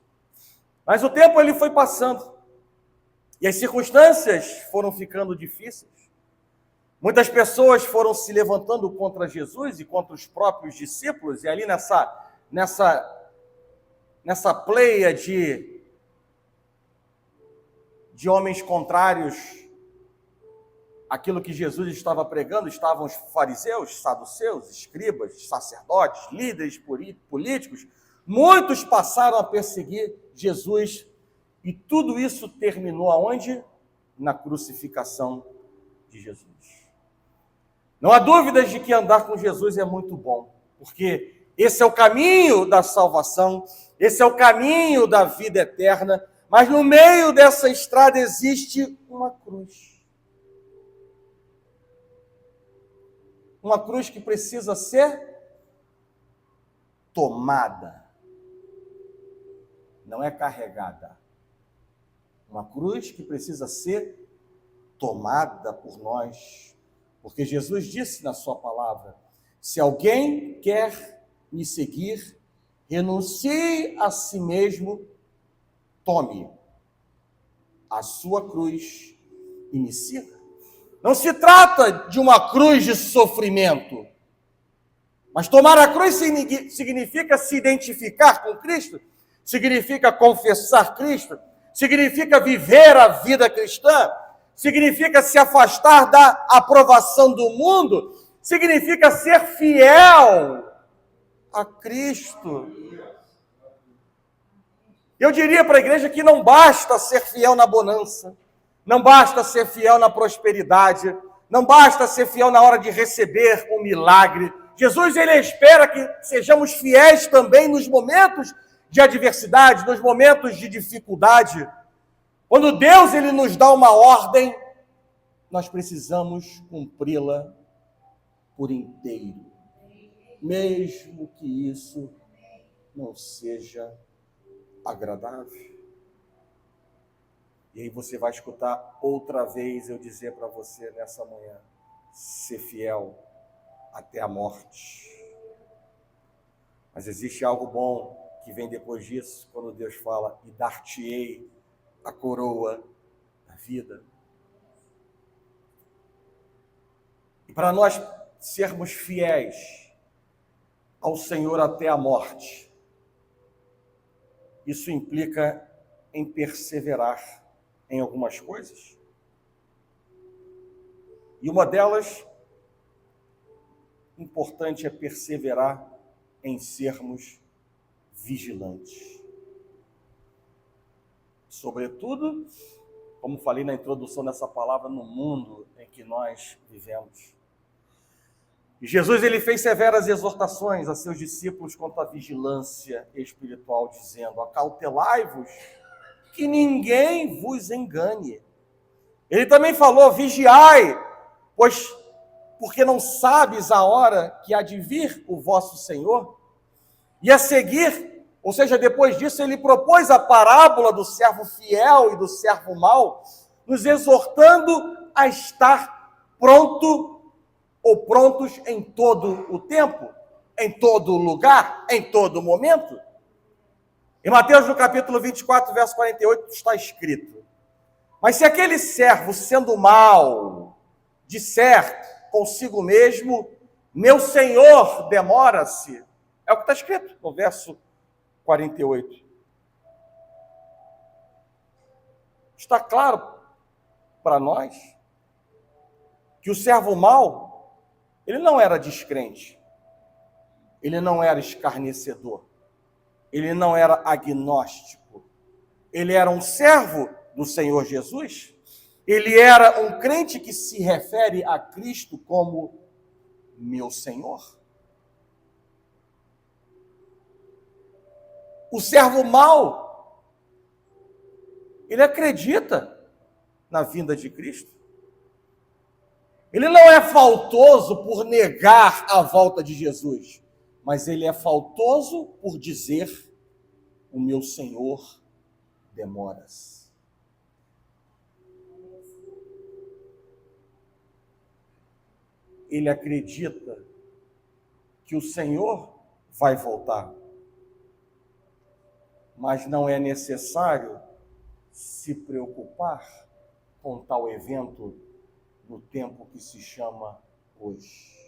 Mas o tempo ele foi passando e as circunstâncias foram ficando difíceis. Muitas pessoas foram se levantando contra Jesus e contra os próprios discípulos, e ali nessa pleia de homens contrários àquilo que Jesus estava pregando, estavam os fariseus, saduceus, escribas, sacerdotes, líderes políticos. Muitos passaram a perseguir Jesus, e tudo isso terminou aonde? Na crucificação de Jesus. Não há dúvidas de que andar com Jesus é muito bom, porque esse é o caminho da salvação, esse é o caminho da vida eterna, mas no meio dessa estrada existe uma cruz. Uma cruz que precisa ser tomada, não é carregada. Uma cruz que precisa ser tomada por nós, porque Jesus disse na sua palavra: se alguém quer me seguir, renuncie a si mesmo, tome a sua cruz e me siga. Não se trata de uma cruz de sofrimento, mas tomar a cruz significa se identificar com Cristo, significa confessar Cristo, significa viver a vida cristã, significa se afastar da aprovação do mundo, significa ser fiel a Cristo. Eu diria para a igreja que não basta ser fiel na bonança, não basta ser fiel na prosperidade, não basta ser fiel na hora de receber um milagre. Jesus, ele espera que sejamos fiéis também nos momentos de adversidade, nos momentos de dificuldade. Quando Deus ele nos dá uma ordem, nós precisamos cumpri-la por inteiro, mesmo que isso não seja agradável. E aí você vai escutar outra vez eu dizer para você nessa manhã: ser fiel até a morte. Mas existe algo bom que vem depois disso, quando Deus fala: e dar-te-ei a coroa da vida. E para nós sermos fiéis ao Senhor até a morte, isso implica em perseverar em algumas coisas. E uma delas, importante, é perseverar em sermos vigilantes. Sobretudo, como falei na introdução dessa palavra, no mundo em que nós vivemos. E Jesus ele fez severas exortações a seus discípulos quanto à vigilância espiritual, dizendo: acautelai-vos, que ninguém vos engane. Ele também falou: vigiai, porque não sabes a hora que há de vir o vosso Senhor. E a seguir, ou seja, depois disso, ele propôs a parábola do servo fiel e do servo mau, nos exortando a estar pronto ou prontos em todo o tempo, em todo lugar, em todo momento. Em Mateus, no capítulo 24, verso 48, está escrito: mas se aquele servo, sendo mau, disser consigo mesmo: meu senhor demora-se, é o que está escrito no verso 48. Está claro para nós que o servo mau, ele não era descrente, ele não era escarnecedor, ele não era agnóstico, ele era um servo do Senhor Jesus, ele era um crente que se refere a Cristo como meu Senhor. O servo mau, ele acredita na vinda de Cristo. Ele não é faltoso por negar a volta de Jesus, mas ele é faltoso por dizer: o meu Senhor demora-se. ele acredita que o Senhor vai voltar. Mas não é necessário se preocupar com tal evento no tempo que se chama hoje.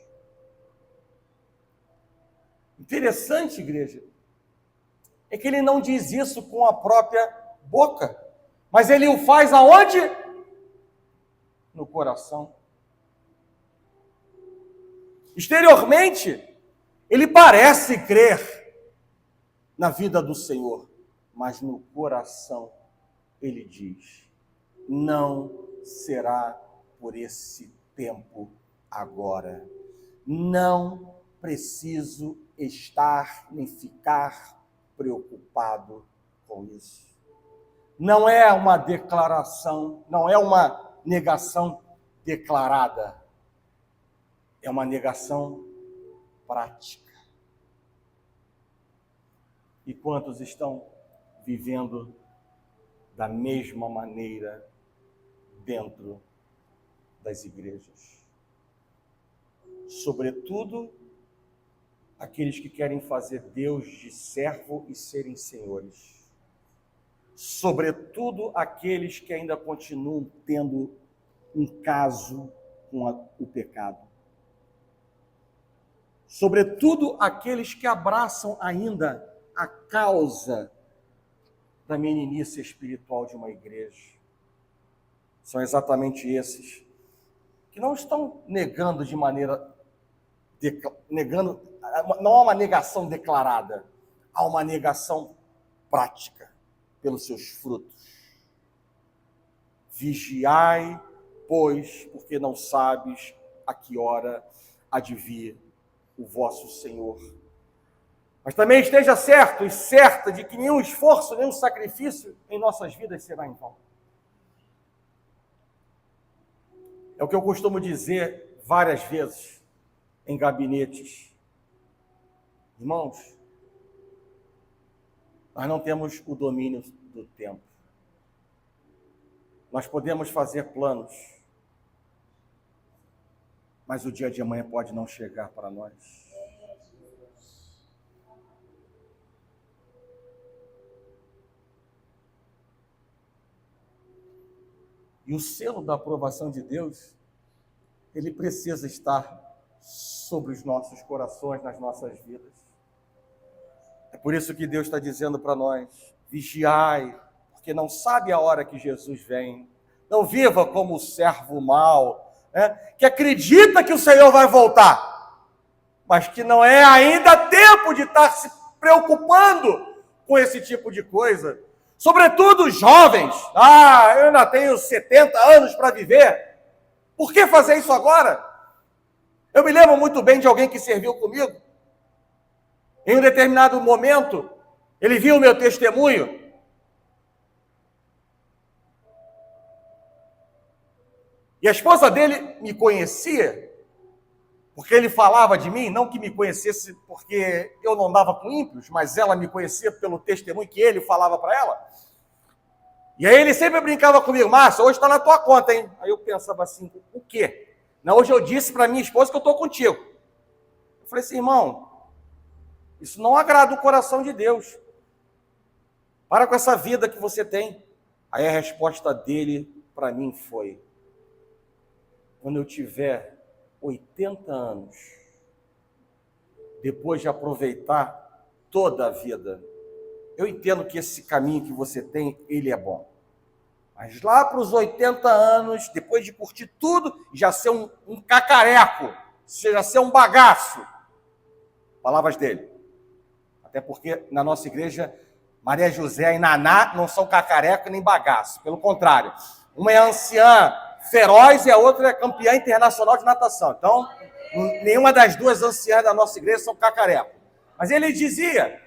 Interessante, igreja, é que ele não diz isso com a própria boca, mas ele o faz aonde? No coração. Exteriormente, ele parece crer na vida do Senhor, mas no coração ele diz: não será por esse tempo agora. Não preciso estar nem ficar preocupado com isso. Não é uma declaração, não é uma negação declarada, é uma negação prática. E quantos estão vivendo da mesma maneira dentro das igrejas? Sobretudo, aqueles que querem fazer Deus de servo e serem senhores. Sobretudo, aqueles que ainda continuam tendo um caso com o pecado. Sobretudo, aqueles que abraçam ainda a causa da meninice espiritual de uma igreja. São exatamente esses que não estão negando de maneira... não há uma negação declarada, há uma negação prática pelos seus frutos. Vigiai, pois, porque não sabes a que hora há de vir o vosso Senhor. Mas também esteja certo e certa de que nenhum esforço, nenhum sacrifício em nossas vidas será em vão. É o que eu costumo dizer várias vezes em gabinetes. Irmãos, nós não temos o domínio do tempo. Nós podemos fazer planos, mas o dia de amanhã pode não chegar para nós. E o selo da aprovação de Deus, ele precisa estar sobre os nossos corações, nas nossas vidas. É por isso que Deus está dizendo para nós: vigiai, porque não sabe a hora que Jesus vem. Não viva como o servo mau, que acredita que o Senhor vai voltar, mas que não é ainda tempo de estar se preocupando com esse tipo de coisa. Sobretudo os jovens. Eu ainda tenho 70 anos para viver. Por que fazer isso agora? Eu me lembro muito bem de alguém que serviu comigo. Em um determinado momento, ele viu o meu testemunho. E a esposa dele me conhecia, porque ele falava de mim, não que me conhecesse porque eu não andava com ímpios, mas ela me conhecia pelo testemunho que ele falava para ela. E aí ele sempre brincava comigo: Márcio, hoje está na tua conta, hein? Aí eu pensava assim: o quê? Não, hoje eu disse para minha esposa que eu estou contigo. Eu falei assim: irmão, isso não agrada o coração de Deus. Para com essa vida que você tem. Aí a resposta dele para mim foi: quando eu tiver 80 anos, depois de aproveitar toda a vida, eu entendo que esse caminho que você tem, ele é bom. Mas lá para os 80 anos, depois de curtir tudo, já ser um cacareco, já ser um bagaço. Palavras dele. Até porque na nossa igreja, Maria José e Naná não são cacareco nem bagaço. Pelo contrário, uma é anciã feroz e a outra é campeã internacional de natação. Então, nenhuma das duas anciãs da nossa igreja são cacareco. Mas ele dizia...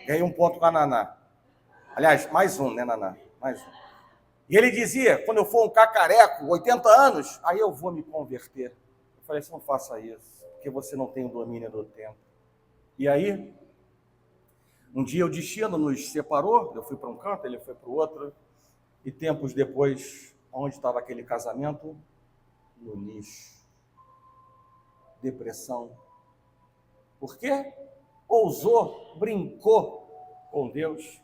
Ganhei um ponto com a Naná. Aliás, mais um, né, Naná? Mais um. E ele dizia: quando eu for um cacareco, 80 anos, aí eu vou me converter. Eu falei assim: não faça isso, porque você não tem o domínio do tempo. E aí, um dia o destino nos separou, eu fui para um canto, ele foi para o outro, e tempos depois, onde estava aquele casamento? No lixo. depressão. Por quê? Ousou, brincou com Deus.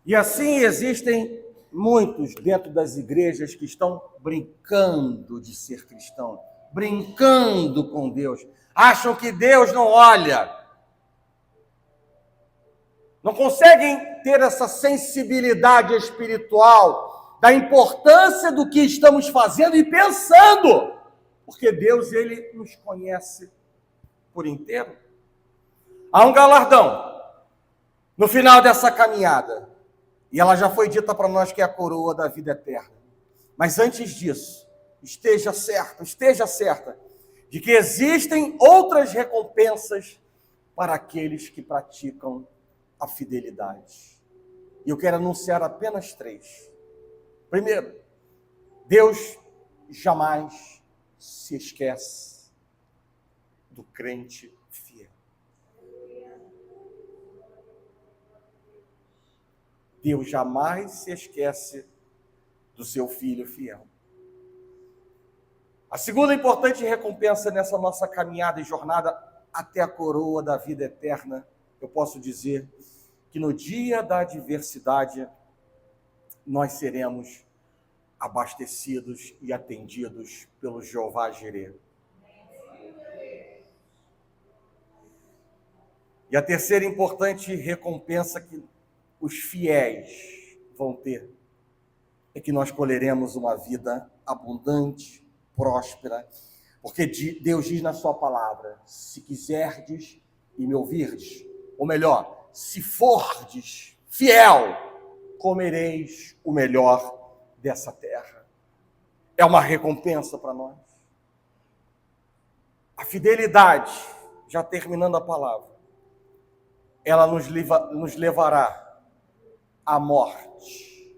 E assim existem muitos dentro das igrejas que estão brincando de ser cristão, brincando com Deus. Acham que Deus não olha. Não conseguem ter essa sensibilidade espiritual da importância do que estamos fazendo e pensando. Porque Deus, Ele nos conhece por inteiro. Há um galardão no final dessa caminhada. E ela já foi dita para nós que é a coroa da vida eterna. Mas antes disso, esteja certa de que existem outras recompensas para aqueles que praticam a fidelidade. E eu quero anunciar apenas 3. Primeiro, Deus jamais se esquece do crente fiel. Deus jamais se esquece do seu filho fiel. A segunda importante recompensa nessa nossa caminhada e jornada até a coroa da vida eterna, eu posso dizer que no dia da adversidade nós seremos abastecidos e atendidos pelo Jeová Jireh. E a terceira importante recompensa que os fiéis vão ter é que nós colheremos uma vida abundante, próspera, porque Deus diz na sua palavra: se quiserdes e me ouvirdes, ou melhor, se fordes fiel, comereis o melhor dessa terra. É uma recompensa para nós. A fidelidade, já terminando a palavra, ela nos levará à morte.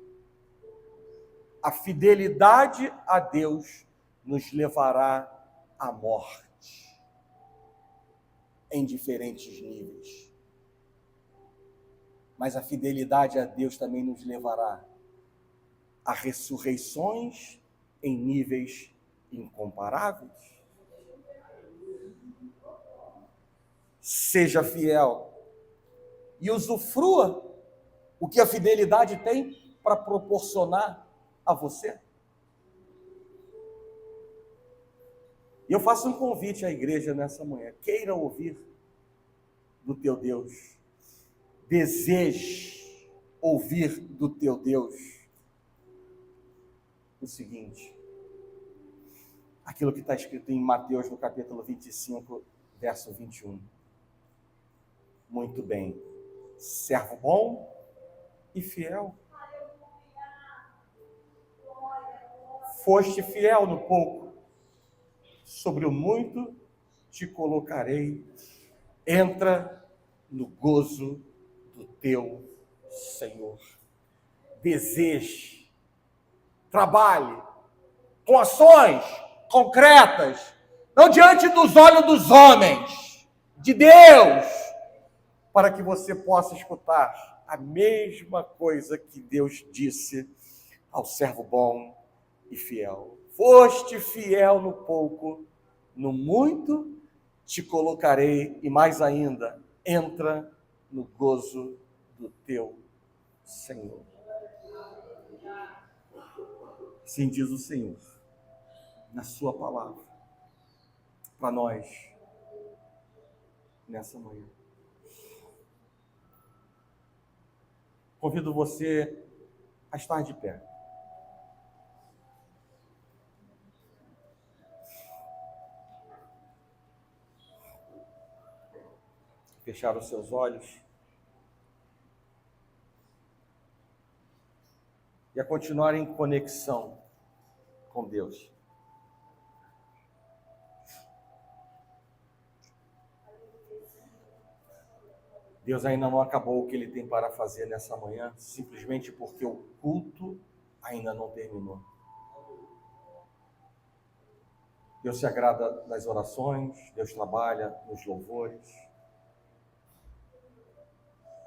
A fidelidade a Deus nos levará à morte, em diferentes níveis. Mas a fidelidade a Deus também nos levará a ressurreições em níveis incomparáveis. Seja fiel e usufrua o que a fidelidade tem para proporcionar a você. E eu faço um convite à igreja nessa manhã: queira ouvir do teu Deus, deseje ouvir do teu Deus o seguinte, aquilo que está escrito em Mateus no capítulo 25, verso 21. Muito bem, servo bom e fiel. Foste fiel no pouco, sobre o muito te colocarei. Entra no gozo do teu Senhor. Deseje, trabalhe com ações concretas, não diante dos olhos dos homens, de Deus, para que você possa escutar a mesma coisa que Deus disse ao servo bom e fiel. Foste fiel no pouco, no muito te colocarei, e mais ainda, entra no gozo do teu Senhor. Assim diz o Senhor, na sua palavra, para nós, nessa manhã. Convido você a estar de pé. Fechar os seus olhos. E a continuar em conexão com Deus. Deus ainda não acabou o que Ele tem para fazer nessa manhã, simplesmente porque o culto ainda não terminou. Deus se agrada das orações, Deus trabalha nos louvores.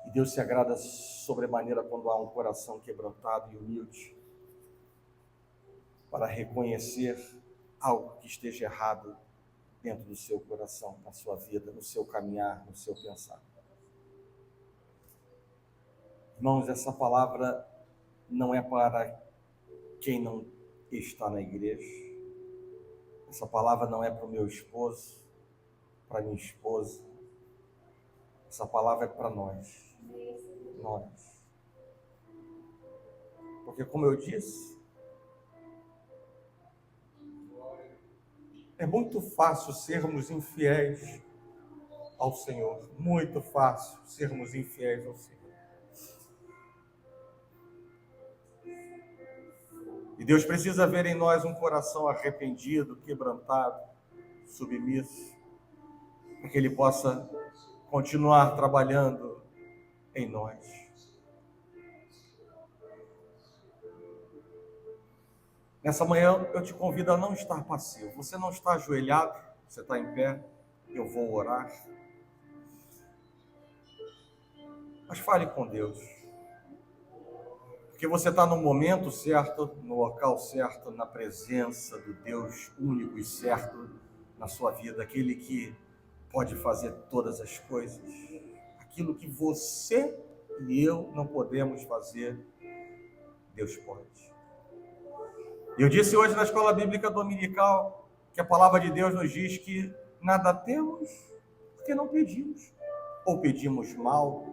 E Deus se agrada sobremaneira quando há um coração quebrantado e humilde para reconhecer algo que esteja errado dentro do seu coração, na sua vida, no seu caminhar, no seu pensar. Irmãos, essa palavra não é para quem não está na igreja. Essa palavra não é para o meu esposo, para minha esposa. Essa palavra é para nós. Nós. Porque, como eu disse, é muito fácil sermos infiéis ao Senhor. Muito fácil sermos infiéis ao Senhor. E Deus precisa ver em nós um coração arrependido, quebrantado, submisso, para que Ele possa continuar trabalhando em nós. Nessa manhã eu te convido a não estar passivo. Você não está ajoelhado, você está em pé, eu vou orar. Mas fale com Deus. Porque você está no momento certo, no local certo, na presença do Deus único e certo na sua vida, aquele que pode fazer todas as coisas. Aquilo que você e eu não podemos fazer, Deus pode. Eu disse hoje na escola bíblica dominical que a palavra de Deus nos diz que nada temos porque não pedimos, ou pedimos mal.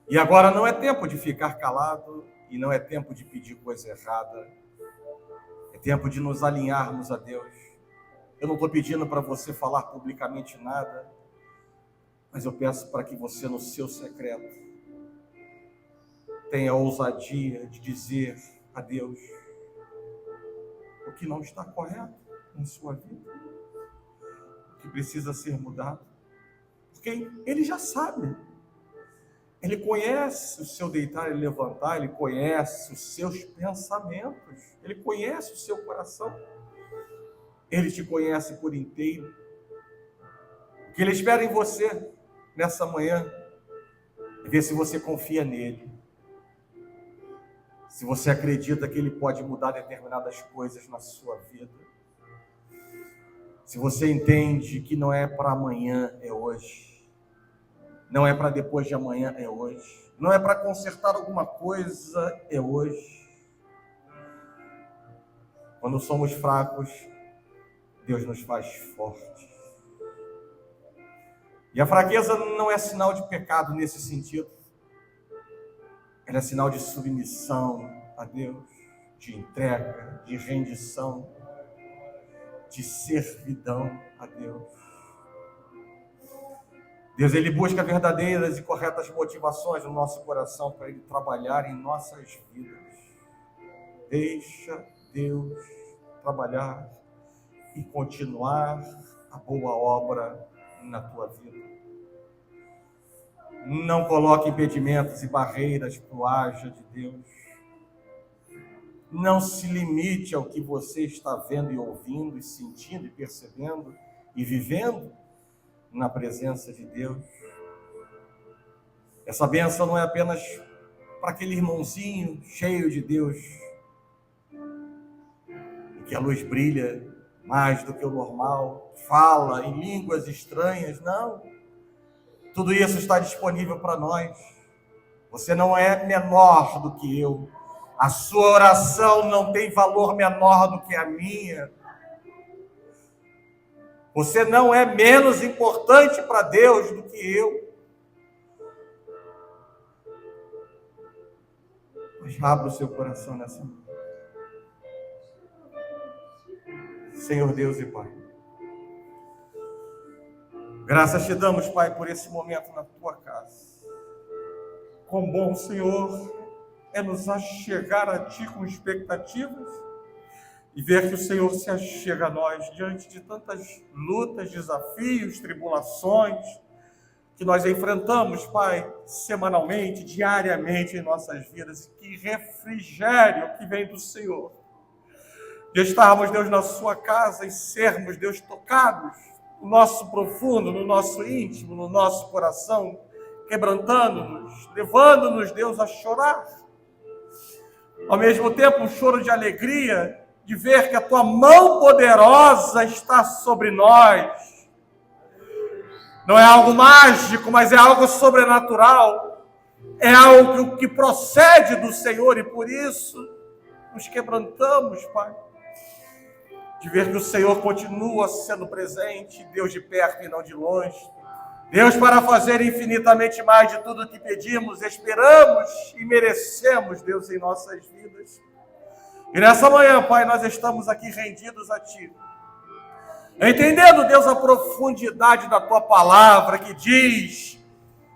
E agora não é tempo de ficar calado e não é tempo de pedir coisa errada. É tempo de nos alinharmos a Deus. Eu não estou pedindo para você falar publicamente nada, mas eu peço para que você, no seu secreto, tenha a ousadia de dizer a Deus o que não está correto em sua vida, o que precisa ser mudado, porque Ele já sabe. Ele conhece o seu deitar e levantar, Ele conhece os seus pensamentos, Ele conhece o seu coração, Ele te conhece por inteiro. O que Ele espera em você nessa manhã é ver se você confia nele, se você acredita que Ele pode mudar determinadas coisas na sua vida, se você entende que não é para amanhã, é hoje. Não é para depois de amanhã, é hoje. Não é para consertar alguma coisa, é hoje. Quando somos fracos, Deus nos faz fortes. E a fraqueza não é sinal de pecado nesse sentido. Ela é sinal de submissão a Deus, de entrega, de rendição, de servidão a Deus. Deus, Ele busca verdadeiras e corretas motivações no nosso coração para Ele trabalhar em nossas vidas. Deixa Deus trabalhar e continuar a boa obra na tua vida. Não coloque impedimentos e barreiras para o agir de Deus. Não se limite ao que você está vendo e ouvindo, e sentindo e percebendo e vivendo na presença de Deus. Essa bênção não é apenas para aquele irmãozinho cheio de Deus, e que a luz brilha mais do que o normal, fala em línguas estranhas, não. Tudo isso está disponível para nós. Você não é menor do que eu. A sua oração não tem valor menor do que a minha. Você não é menos importante para Deus do que eu. Mas abra o seu coração nessa manhã. Senhor Deus e Pai, graças te damos, Pai, por esse momento na tua casa. Quão bom, Senhor, é nos achegar a ti com expectativas e ver que o Senhor se achega a nós diante de tantas lutas, desafios, tribulações que nós enfrentamos, Pai, semanalmente, diariamente em nossas vidas. Que refrigério que vem do Senhor. De estarmos, Deus, na sua casa e sermos, Deus, tocados no nosso profundo, no nosso íntimo, no nosso coração, quebrantando-nos, levando-nos, Deus, a chorar. Ao mesmo tempo, um choro de alegria, de ver que a tua mão poderosa está sobre nós. Não é algo mágico, mas é algo sobrenatural. É algo que procede do Senhor e por isso nos quebrantamos, Pai. De ver que o Senhor continua sendo presente, Deus de perto e não de longe. Deus para fazer infinitamente mais de tudo o que pedimos, esperamos e merecemos, Deus, em nossas vidas. E nessa manhã, Pai, nós estamos aqui rendidos a Ti. Entendendo, Deus, a profundidade da Tua palavra que diz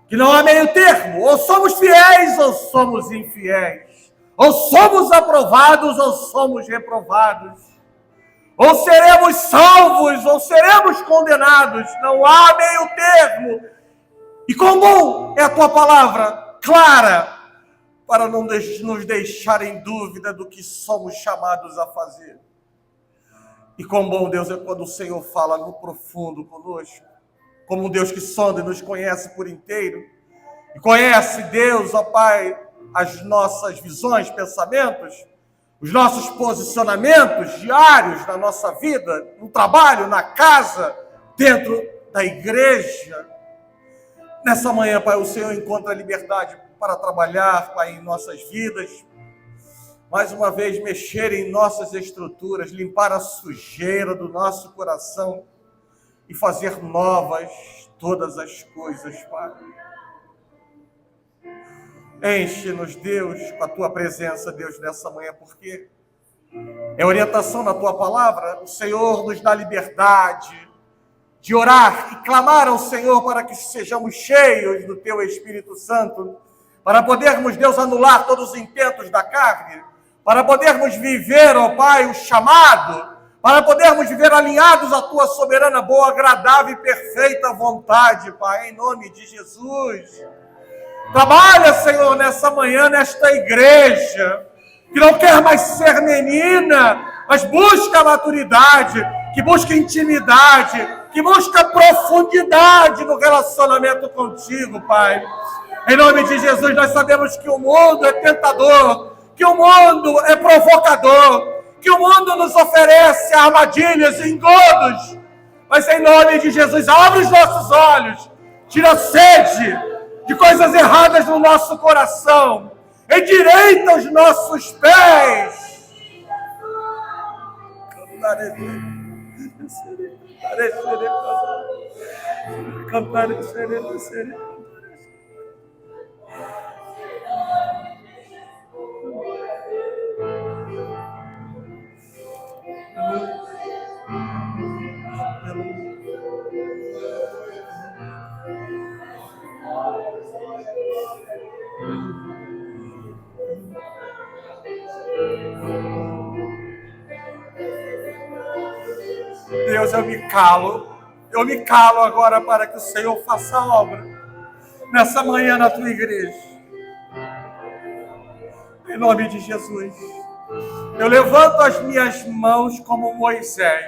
que não há meio termo, ou somos fiéis ou somos infiéis, ou somos aprovados ou somos reprovados, ou seremos salvos ou seremos condenados, não há meio termo. E quão bom é a Tua palavra clara, para não nos deixar em dúvida do que somos chamados a fazer. E quão bom, Deus, é quando o Senhor fala no profundo conosco, como um Deus que sonda e nos conhece por inteiro, e conhece, Deus, ó Pai, as nossas visões, pensamentos, os nossos posicionamentos diários na nossa vida, no trabalho, na casa, dentro da igreja. Nessa manhã, Pai, o Senhor encontra liberdade para trabalhar, Pai, em nossas vidas. Mais uma vez, mexer em nossas estruturas, limpar a sujeira do nosso coração e fazer novas todas as coisas, Pai. Enche-nos, Deus, com a Tua presença, Deus, nessa manhã, porque é orientação na Tua palavra. O Senhor nos dá liberdade de orar e clamar ao Senhor para que sejamos cheios do Teu Espírito Santo, para podermos, Deus, anular todos os intentos da carne, para podermos viver, ó Pai, o chamado, para podermos viver alinhados à Tua soberana, boa, agradável e perfeita vontade, Pai, em nome de Jesus. Trabalha, Senhor, nessa manhã, nesta igreja, que não quer mais ser menina, mas busca maturidade, que busca intimidade, que busca profundidade no relacionamento contigo, Pai. Em nome de Jesus, nós sabemos que o mundo é tentador, que o mundo é provocador, que o mundo nos oferece armadilhas e engodos, mas em nome de Jesus, abre os nossos olhos, tira a sede de coisas erradas no nosso coração, endireita os nossos pés. Deus, eu me calo agora para que o Senhor faça a obra nessa manhã na Tua igreja. Em nome de Jesus, eu levanto as minhas mãos como Moisés,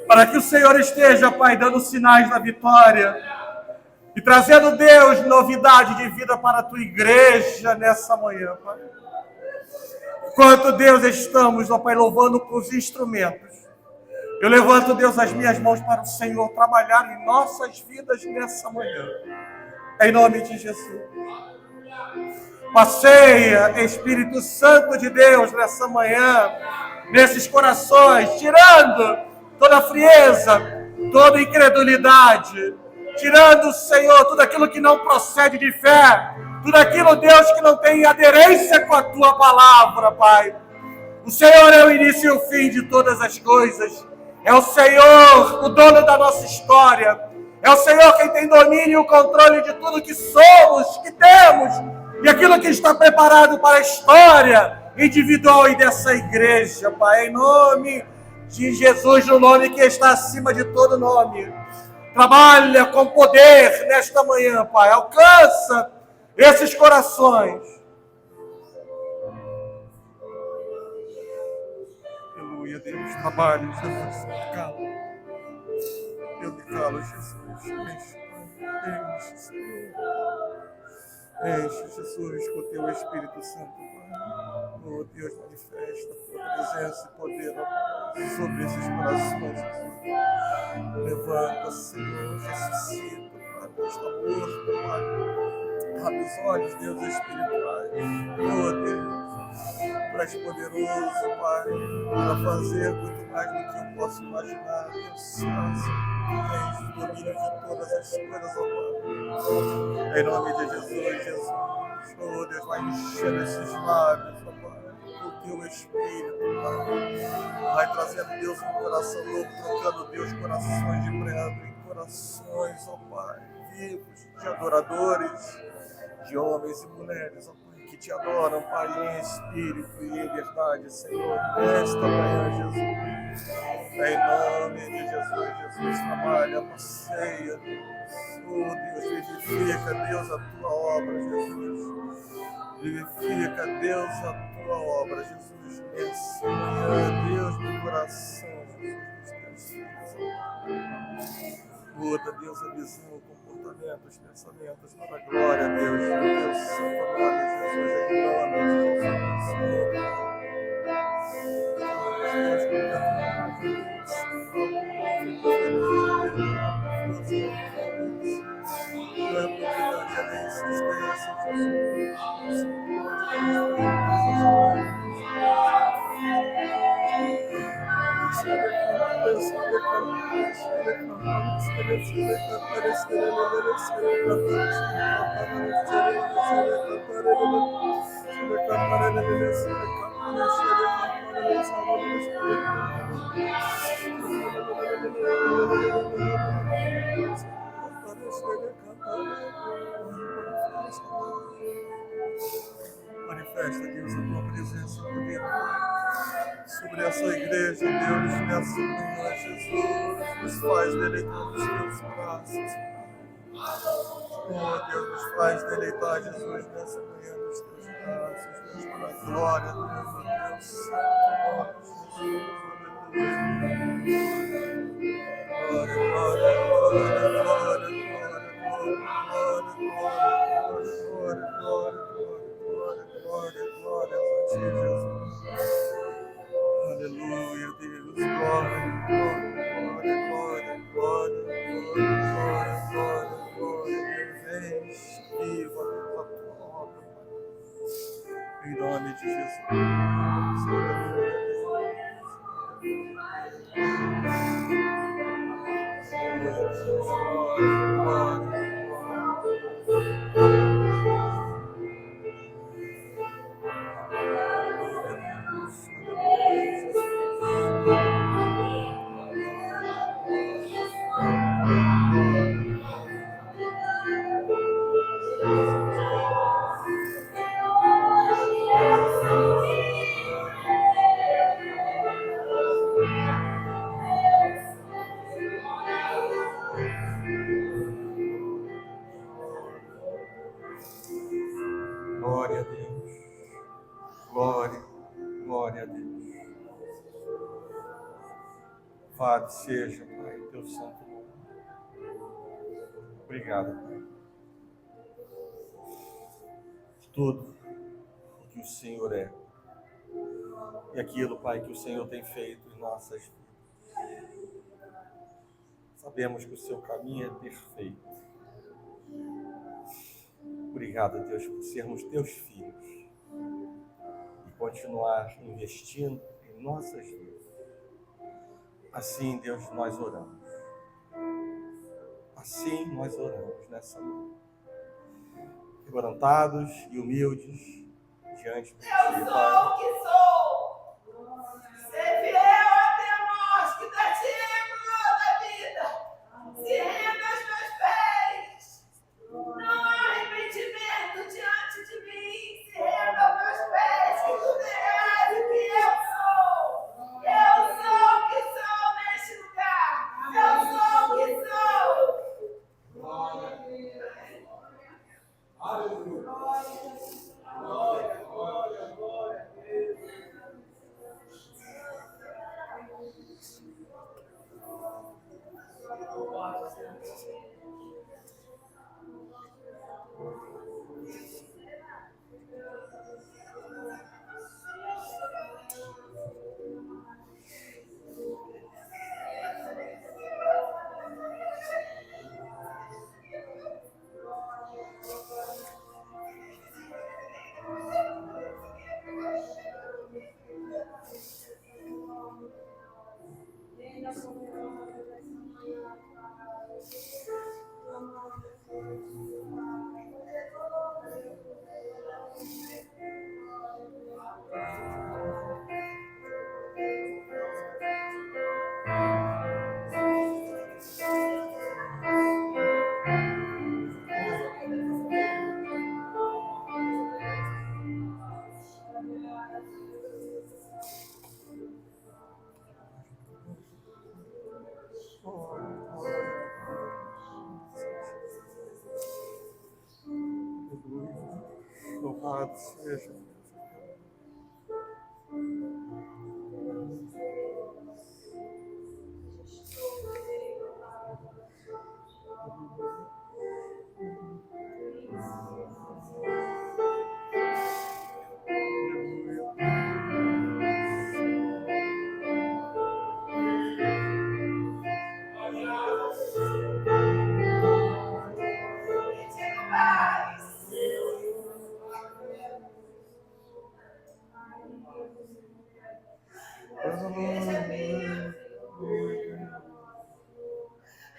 para que o Senhor esteja, Pai, dando sinais da vitória e trazendo, Deus, novidade de vida para a Tua igreja nessa manhã, Pai. Enquanto, Deus, estamos, ó Pai, louvando com os instrumentos, eu levanto, Deus, as minhas mãos para o Senhor trabalhar em nossas vidas nessa manhã. Em nome de Jesus. Passeia, Espírito Santo de Deus, nessa manhã, nesses corações, tirando toda a frieza, toda a incredulidade, tirando, Senhor, tudo aquilo que não procede de fé, tudo aquilo, Deus, que não tem aderência com a Tua palavra, Pai. O Senhor é o início e o fim de todas as coisas. É o Senhor, o dono da nossa história. É o Senhor quem tem domínio e o controle de tudo que somos, que temos, e aquilo que está preparado para a história individual e dessa igreja, Pai. Em nome de Jesus, no nome que está acima de todo nome. Trabalha com poder nesta manhã, Pai. Alcança esses corações. Aleluia, Deus. Trabalha, Jesus. Eu me calo, Jesus. Enche, Senhor. Enche, Jesus, com o Teu Espírito Santo, Pai. Oh Deus, manifesta a tua presença e poder, ó Pai, sobre esses corações, Jesus. Levanta, Senhor, ressuscita, Pai, o que está morto, Pai. Abre os olhos, Deus, espirituais. Oh Deus, tu és poderoso, Pai, para fazer muito mais do que eu posso imaginar. Deus Santo, tu tens domínio de todas as coisas, ó Pai. Em nome de Jesus, Jesus. Oh Deus, vai enchendo esses lábios, ó Pai, com o teu Espírito, Pai. Vai trazendo, Deus, um coração novo, trocando, Deus, corações de pedra em corações, ó Pai, vivos, de adoradores, de homens e mulheres, ó Pai, que te adoram, Pai, em espírito e em verdade, Senhor, nesta manhã, Jesus. Em nome de Jesus, Jesus, trabalha, passeia, Deus. Oh Deus, vivifica, Deus, a tua obra, Jesus. Vivifica, Deus, a tua obra, Jesus, nessa manhã, Deus, no coração, Jesus, dos teus filhos. Muda, Deus, a visão, o comportamento, os pensamentos, para a glória, Deus, do teu santo nome, Jesus, em nome de Jesus. Manifesta, Deus, a tua presença e poder, Pai, sobre essa igreja, Deus, nessa manhã, Jesus, nos faz deleitar nos teus braços. Oh, Deus, nos faz deleitar, Jesus, nessa manhã nos teus braços, Deus, para a glória, Deus, do teu santo nome, Jesus. Glória, glória, glória, glória, glória, glória, glória a ti, Jesus. Aleluia, Deus, glória, glória, glória, glória, glória, enche, viva, Deus, a tua obra, Pai. Em nome de Jesus. Glória a Deus. Glória, glória a Deus. Louvado seja, Pai, teu santo nome. Obrigado, Pai, por tudo o que o Senhor é e aquilo, Pai, que o Senhor tem feito em nossas vidas. Sabemos que o seu caminho é perfeito. Obrigado, Deus, por sermos teus filhos e continuar investindo em nossas vidas. Assim, Deus, nós oramos. Assim nós oramos nessa noite. Quebrantados e humildes diante de Ti, Eu sou Pai. o que sou. Ser fiel até a morte, que da ti da vida. Se renda aos meus pés. Não há arrependimento diante de mim. Se renda aos meus pés, que tu terás o que eu sou. Eu sou o que sou neste lugar. Eu sou o que sou. Aleluia. Glória, glória, glória. Louvado seja.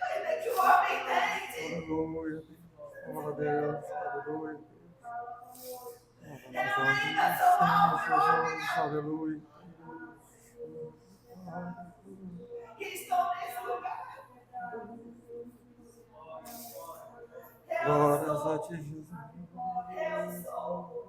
Ainda que o homem tente, Aleluia. Glória a Deus. Aleluia. eu ainda sou Jesus. Aleluia. que estou nesse lugar. Glórias a ti, Jesus. Eu sou.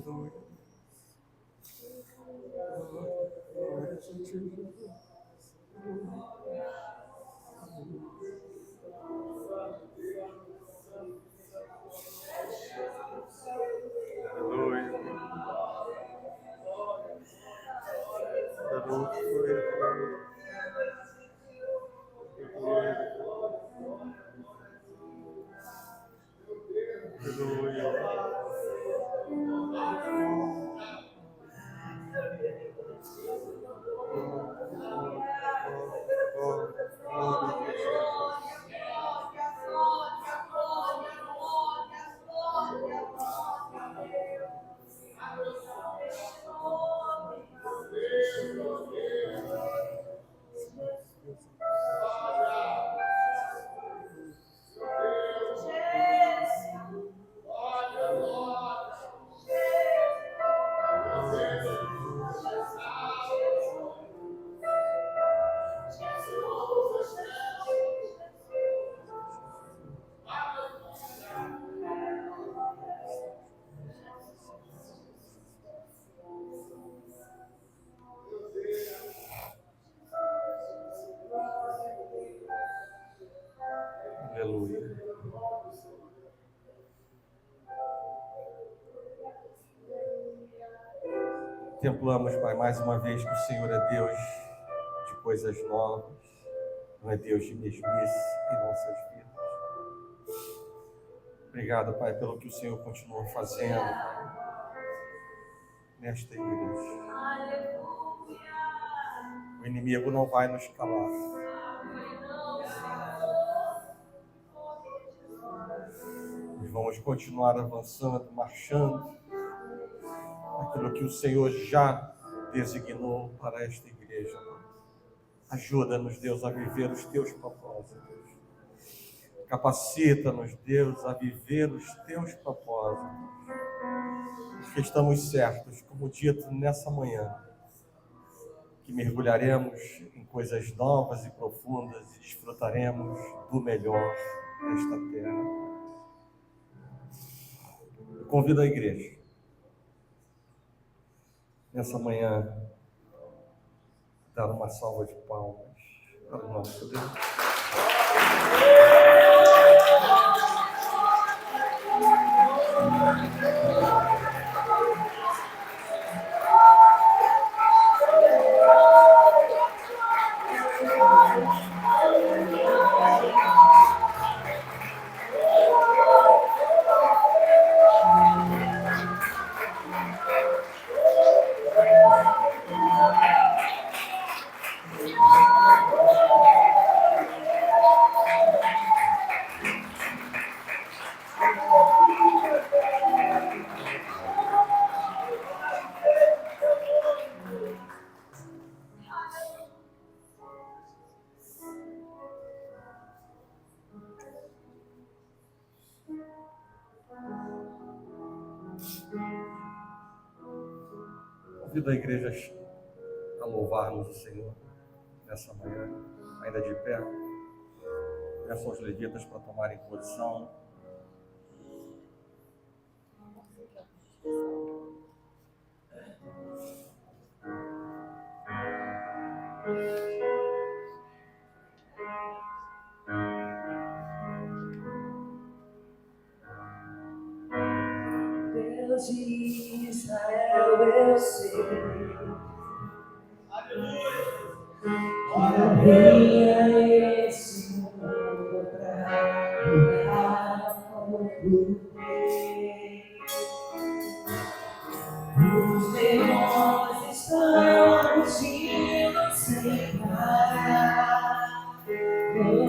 Aleluia. Glórias a ti, Jesus. Aleluia. Glórias a ti, Jesus. Aleluia. Aleluia. Contemplamos, Pai, mais uma vez que o Senhor é Deus de coisas novas, não é Deus de mesmice em nossas vidas. Obrigado, Pai, pelo que o Senhor continua fazendo nesta igreja. O inimigo não vai nos calar. Nós vamos continuar avançando, marchando aquilo que o Senhor já designou para esta igreja. Ajuda-nos, Deus, a viver os teus propósitos. Capacita-nos, Deus, a viver os teus propósitos. Porque estamos certos, como dito nessa manhã, que mergulharemos em coisas novas e profundas e desfrutaremos do melhor desta terra. Eu convido a igreja, nessa manhã, a dar uma salva de palmas para o nosso Deus. Convido a igreja a louvarmos o Senhor nessa manhã, ainda de pé. Peço aos levitas para tomarem posição. Deus de Israel, eu sei. Aleluia.